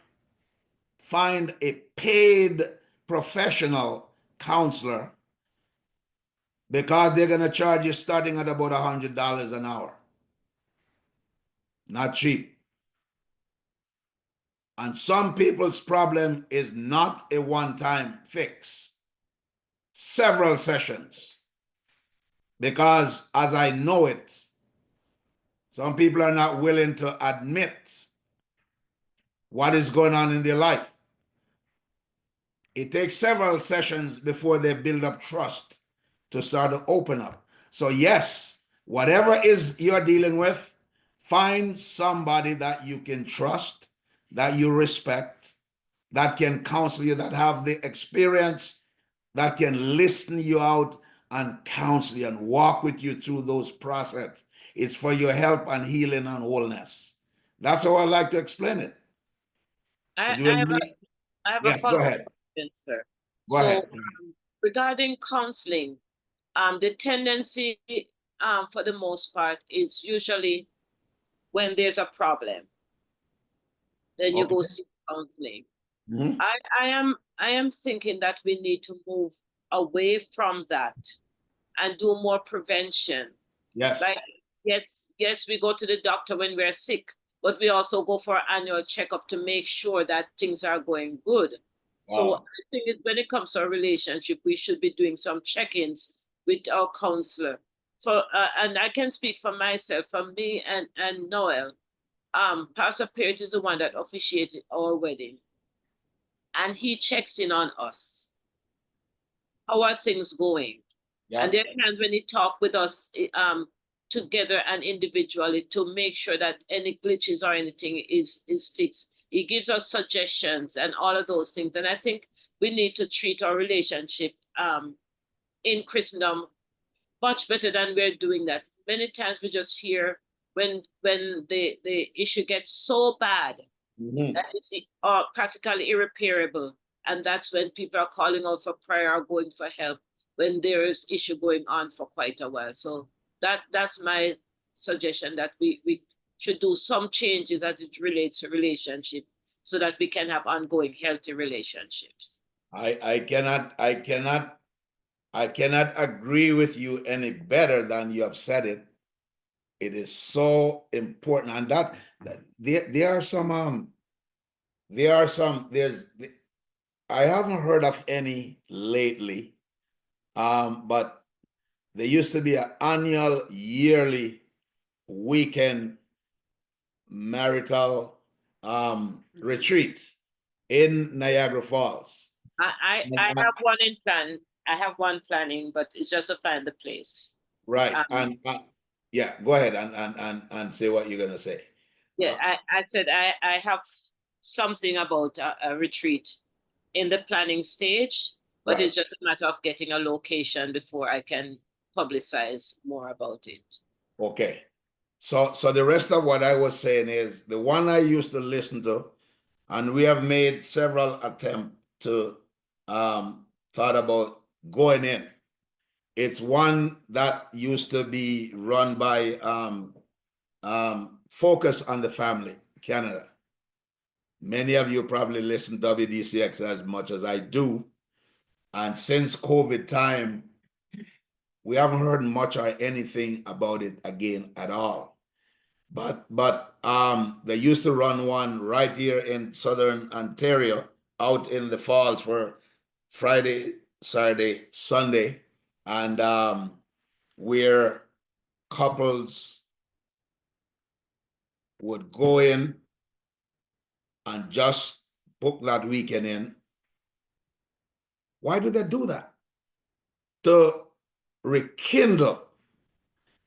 find a paid professional counselor, because they're going to charge you starting at about $100 an hour. Not cheap. And some people's problem is not a one-time fix. Several sessions. Because as I know it, some people are not willing to admit what is going on in their life. It takes several sessions before they build up trust to start to open up. So yes, whatever is you're dealing with, find somebody that you can trust, that you respect, that can counsel you, that have the experience, that can listen you out and counsel you and walk with you through those processes. It's for your help and healing and wholeness. That's how I like to explain it. I have Yes, a go ahead. question, sir. Go ahead. Regarding counseling, the tendency, for the most part, is usually when there's a problem, then you go seek counseling. Mhm. I am thinking that we need to move away from that and do more prevention. Yes. Like, yes, we go to the doctor when we're sick, but we also go for an annual checkup to make sure that things are going good. So Wow. I think when it comes to a relationship, we should be doing some check-ins with our counselor. And I can speak for myself, for me and Noel. Pastor Peart is the one that officiated our wedding, and he checks in on us. How are things going? Yeah. And there are times when he talks with us together and individually to make sure that any glitches or anything is fixed. He gives us suggestions and all of those things. And I think we need to treat our relationship in Christendom much better than we're doing that. Many times we just hear when the issue gets so bad that it's practically irreparable. And that's when people are calling out for prayer or going for help, when there is issue going on for quite a while. So that's my suggestion, that we should do some changes as it relates to relationship so that we can have ongoing healthy relationships. I cannot I cannot agree with you any better than you have said it. It is so important, and that there are some there's I haven't heard of any lately, but there used to be an annual yearly weekend marital retreat in Niagara Falls. I And- have one in plan. I have one planning, but it's just to find the place. right, Um, and yeah, go ahead and say what you're gonna say. Yeah, I said I have something about a retreat in the planning stage, but Right. it's just a matter of getting a location before I can publicize more about it. Okay. So the rest of what I was saying is the one I used to listen to, and we have made several attempts to thought about going in. It's one that used to be run by Focus on the Family Canada. Many of you probably listen to WDCX as much as I do. And since COVID time, we haven't heard much or anything about it again at all. But they used to run one right here in Southern Ontario, out in the falls for Friday, Saturday, Sunday, and where couples would go in and just book that weekend in. Why do they do that? To rekindle,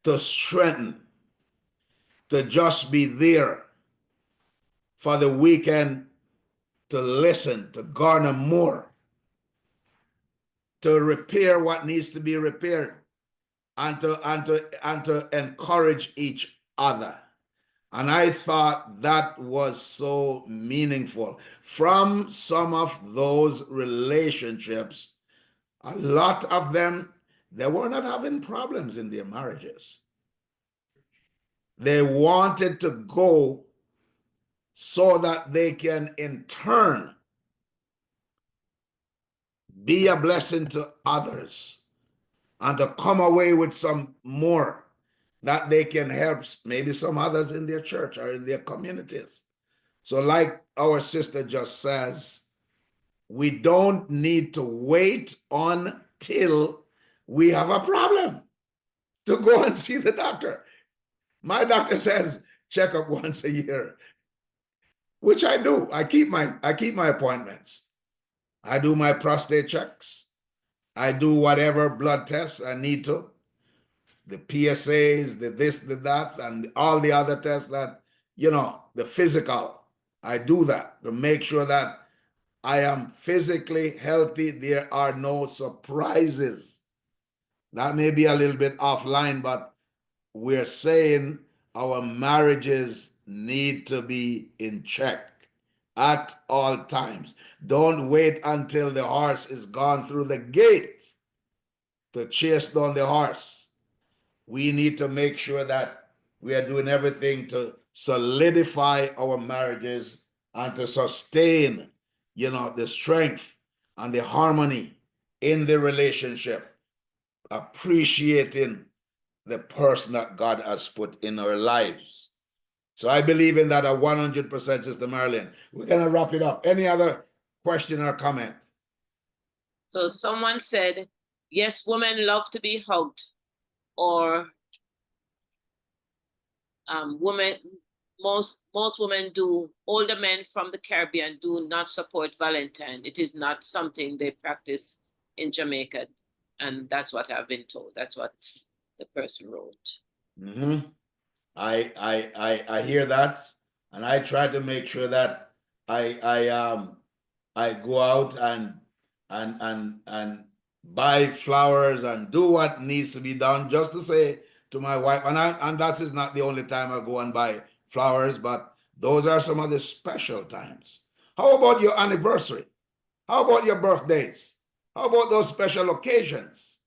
to strengthen, to just be there for the weekend, to listen, to garner more, to repair what needs to be repaired, and to encourage each other. And I thought that was so meaningful. From some of those relationships, a lot of them, they were not having problems in their marriages. They wanted to go so that they can in turn be a blessing to others and to come away with some more that they can help maybe some others in their church or in their communities. So like our sister just says, we don't need to wait until we have a problem to go and see the doctor. My doctor says check up once a year, which I do. I keep my appointments. I do my prostate checks. I do whatever blood tests I need to. The PSAs, the this, the that, and all the other tests that, the physical. I do that to make sure that I am physically healthy. There are no surprises. That may be a little bit offline, but we're saying our marriages need to be in check at all times. Don't wait until the horse is gone through the gate to chase down the horse. We need to make sure that we are doing everything to solidify our marriages and to sustain, the strength and the harmony in the relationship, appreciating the person that God has put in our lives. So I believe in that 100%, Sister Marilyn. We're going to wrap it up. Any other question or comment? So someone said, yes, women love to be hugged, or women, most women do. Older men from the Caribbean do not support Valentine. It is not something they practice in Jamaica, and that's what I've been told. That's what the person wrote. Mm-hmm. I hear that, and I try to make sure that I go out and buy flowers and do what needs to be done, just to say to my wife, and that is not the only time I go and buy flowers, but those are some of the special times. How about your anniversary? How about your birthdays? How about those special occasions?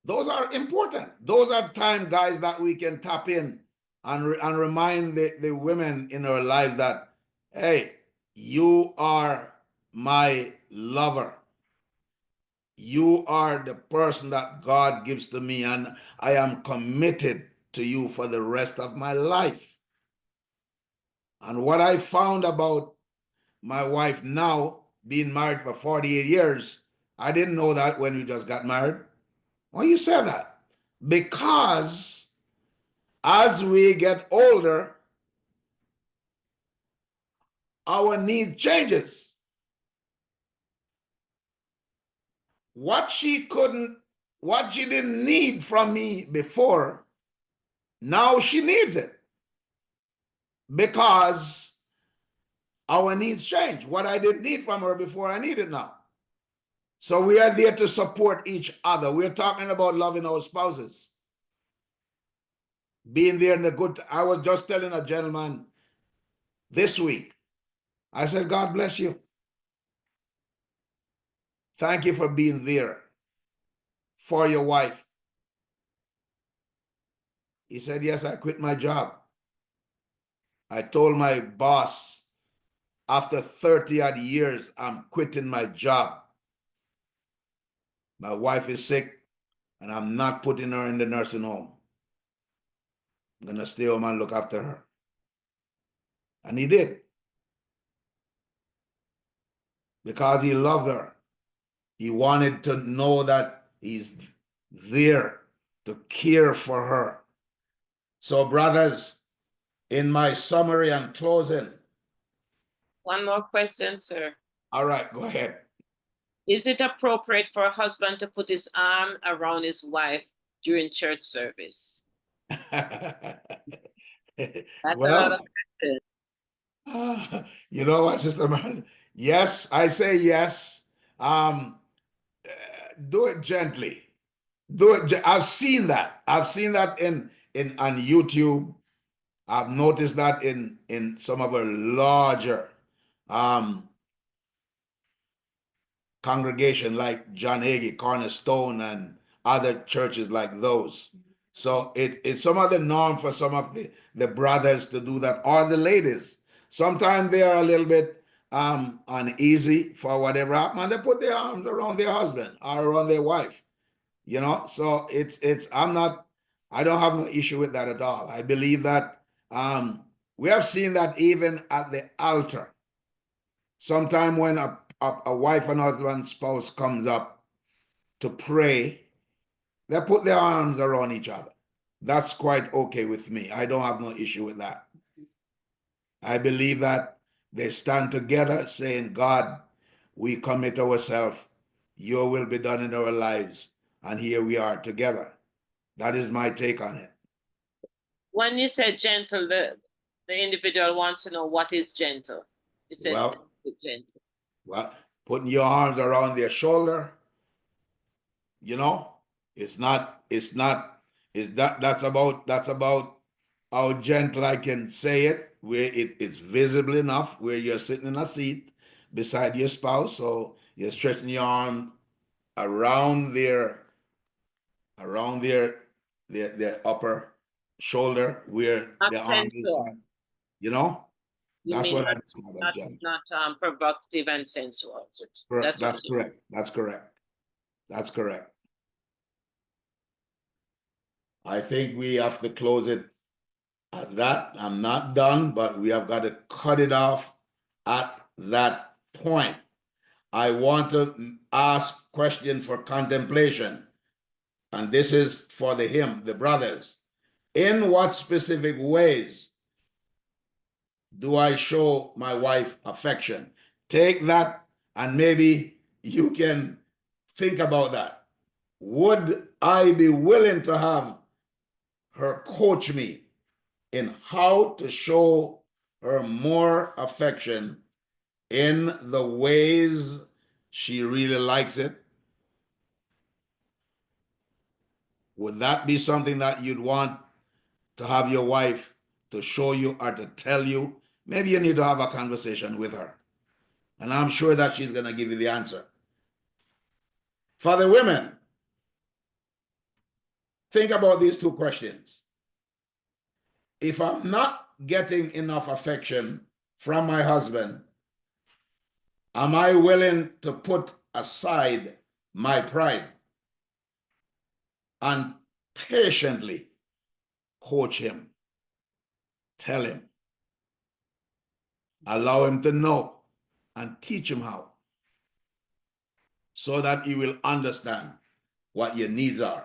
Those are important. Those are time, guys, that we can tap in and remind the women in our lives that, hey, you are my lover. you are the person that God gives to me, and I am committed to you for the rest of my life. And what I found about my wife now, being married for 48 years, I didn't know that when we just got married. Why you say that? Because as we get older, our need changes. What she didn't need from me before, now she needs it. Because our needs change. What I didn't need from her before, I need it now. So we are there to support each other. We're talking about loving our spouses. Being there in the good. I was just telling a gentleman this week, I said, God bless you. Thank you for being there for your wife. He said, yes, I quit my job. I told my boss, after 30 odd years, I'm quitting my job. My wife is sick, and I'm not putting her in the nursing home. I'm going to stay home and look after her. And he did. Because he loved her. He wanted to know that he's there to care for her. So, brothers, in my summary and closing. One more question, sir. All right, go ahead. Is it appropriate for a husband to put his arm around his wife during church service? That's Well, you know what, Sister Man? Yes, I say yes. Do it gently. Do it. I've seen that. I've seen that in on YouTube. I've noticed that in some of our larger congregation like John Hagee, Cornerstone, and other churches like those. So it's some of the norm for some of the brothers to do that, or the ladies. Sometimes they are a little bit uneasy for whatever happened, and they put their arms around their husband or around their wife. You know, so I don't have no issue with that at all. I believe that we have seen that even at the altar. Sometime when a wife and husband spouse comes up to pray, they put their arms around each other. That's quite okay with me. I don't have no issue with that. I believe that they stand together saying, God, we commit ourselves. Your will be done in our lives. And here we are together. That is my take on it. When you said gentle, the individual wants to know what is gentle. You said gentle. Well, putting your arms around their shoulder, you know, that's about how gentle I can say it, where it's visible enough, where you're sitting in a seat beside your spouse, so you're stretching your arm around their upper shoulder, where the arm is, you know. That's what I describe as gentle. Not provocative and sensual. That's correct. That's correct. That's correct. I think we have to close it at that. I'm not done, but we have got to cut it off at that point. I want to ask question for contemplation. And this is for the brothers. In what specific ways do I show my wife affection? Take that and maybe you can think about that. Would I be willing to have her coach me in how to show her more affection in the ways she really likes it? Would that be something that you'd want to have your wife to show you or to tell you? Maybe you need to have a conversation with her. And I'm sure that she's going to give you the answer. For the women, think about these two questions. If I'm not getting enough affection from my husband, am I willing to put aside my pride and patiently coach him, tell him, allow him to know and teach him how, so that he will understand what your needs are.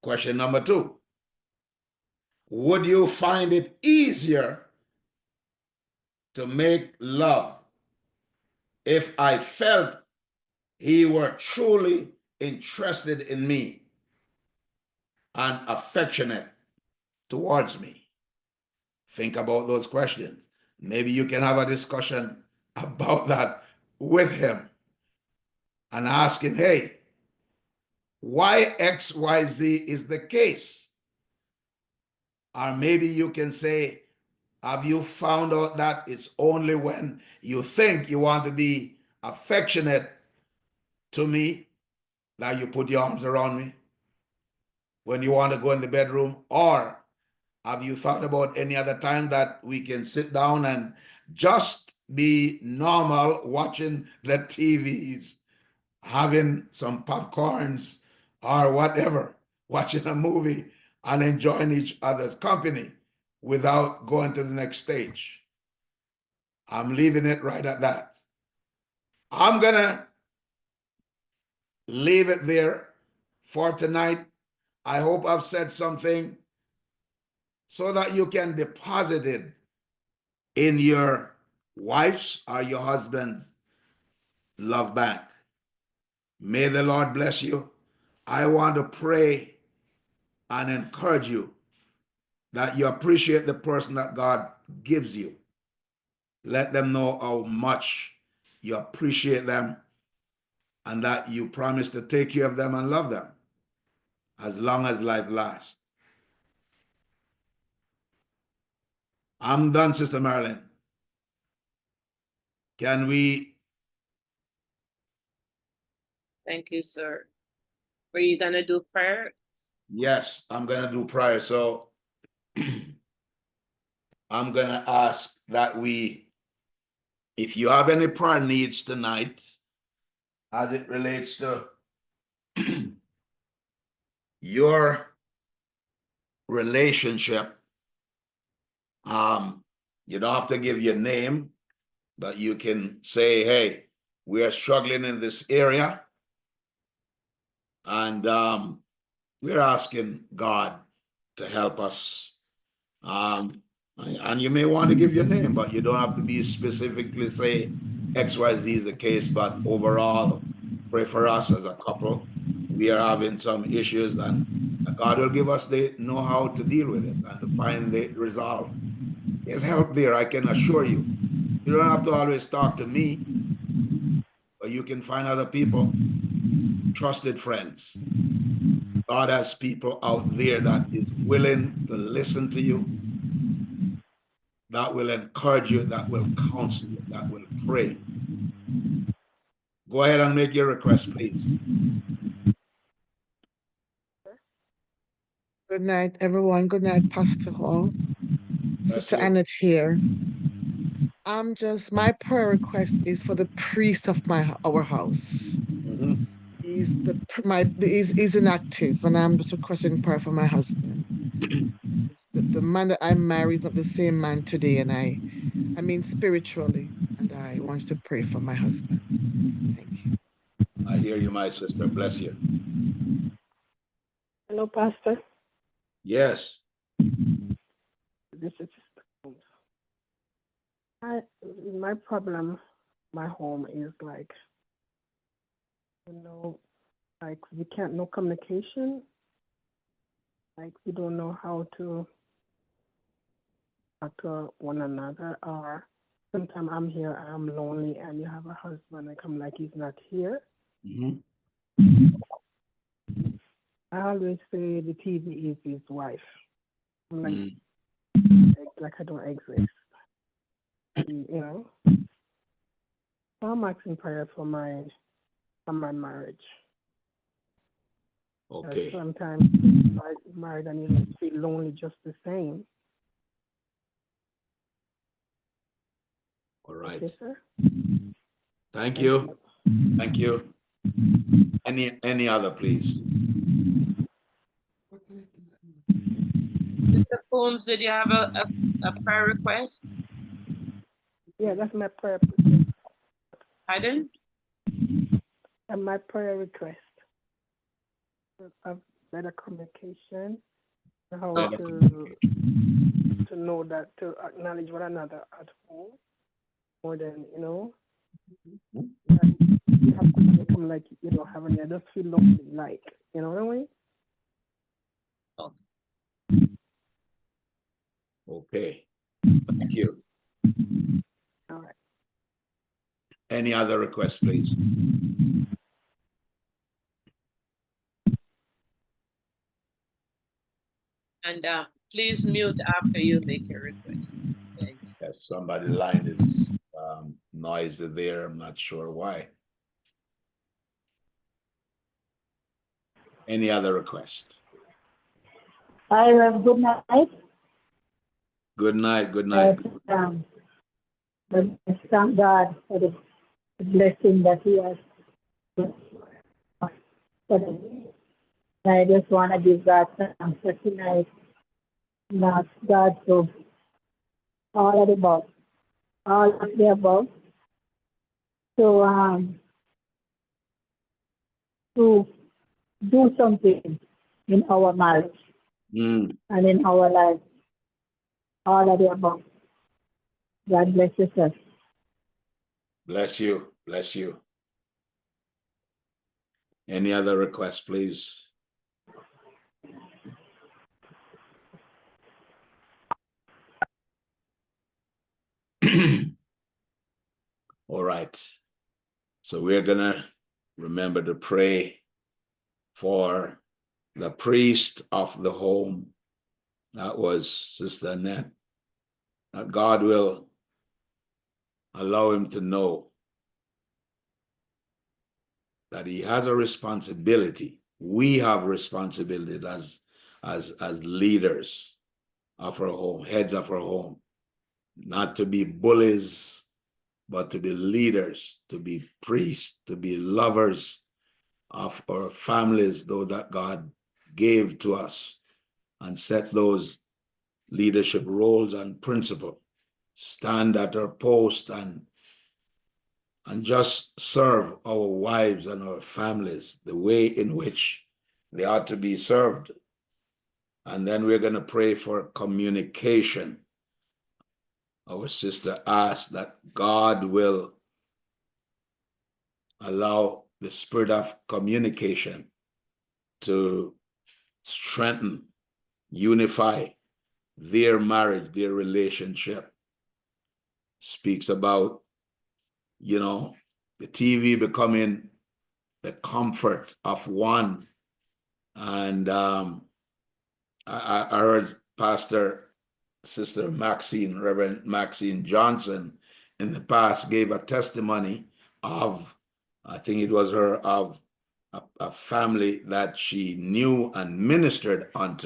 Question number 2. Would you find it easier to make love if I felt he were truly interested in me and affectionate towards me? Think about those questions. Maybe you can have a discussion about that with him and ask him, hey, why XYZ is the case? Or maybe you can say, have you found out that it's only when you think you want to be affectionate to me that you put your arms around me? When you want to go in the bedroom? Or have you thought about any other time that we can sit down and just be normal, watching the TVs, having some popcorns or whatever, watching a movie and enjoying each other's company without going to the next stage? I'm leaving it right at that. I'm gonna leave it there for tonight. I hope I've said something so that you can deposit it in your wife's or your husband's love bank. May the Lord bless you. I want to pray and encourage you that you appreciate the person that God gives you. Let them know how much you appreciate them and that you promise to take care of them and love them as long as life lasts. I'm done, Sister Marilyn. Can we? Thank you, sir. Were you gonna do prayer? Yes, I'm gonna do prayer. So I'm gonna ask that if you have any prayer needs tonight, as it relates to your relationship, you don't have to give your name, but you can say, hey, we are struggling in this area, and we're asking God to help us. And you may want to give your name, but you don't have to be specifically say XYZ is the case, but overall, pray for us as a couple. We are having some issues, and God will give us the know-how to deal with it and to find the resolve. There's help there, I can assure you. You don't have to always talk to me, but you can find other people, trusted friends. God has people out there that is willing to listen to you, that will encourage you, that will counsel you, that will pray. Go ahead and make your request, please. Good night, everyone. Good night, Pastor Hall. Sister Annette here. My prayer request is for the priest of our house. Mm-hmm. He's inactive, and I'm just requesting prayer for my husband. The man that I married is not the same man today, and I mean spiritually, and I want to pray for my husband. Thank you. I hear you, my sister. Bless you. Hello, Pastor. Yes. This is my problem. My home is like, like we can't no communication. Like we don't know how to talk to one another. Or sometimes I'm here, I'm lonely, and you have a husband, I come like he's not here. Mm-hmm. I always say the TV is his wife. I'm like I don't exist. So I'm asking prayer for my marriage. Okay. Sometimes married and you feel lonely just the same. All right. Okay, sir. Thank you. Thank you. Any other, please? Mr. Holmes, did you have a prayer request? Yeah, that's my prayer. Pardon? And my prayer request of better communication, how Better to know that, to acknowledge one another at home more than, that you have to become like you don't have any, I just feel lonely, like, you know what I mean? Okay. Thank you. All right. Any other requests, please? And please mute after you make your request. Thanks. If somebody's line is noisy there, I'm not sure why. Any other request? Hi, Rev. Good night. Good night. Good night. Thank God for the blessing that He has. I just want to give God thanks for tonight. And ask God to all of the above, to do something in our marriage and in our life. All of the above. God bless you, sir. Bless you. Bless you. Any other requests, please? All right. So we're going to remember to pray for the priest of the home. That was Sister Annette. That God will allow him to know that he has a responsibility. We have responsibility as leaders of our home, heads of our home, not to be bullies, but to be leaders, to be priests, to be lovers of our families, though that God gave to us, and set those leadership roles and principles. Stand at our post and just serve our wives and our families the way in which they ought to be served. And then we're going to pray for communication. Our sister asked that God will allow the spirit of communication to strengthen, unify their marriage, their relationship. Speaks about, the TV becoming the comfort of one. And I heard Sister Maxine, Reverend Maxine Johnson, in the past gave a testimony of, I think it was her, of a family that she knew and ministered unto.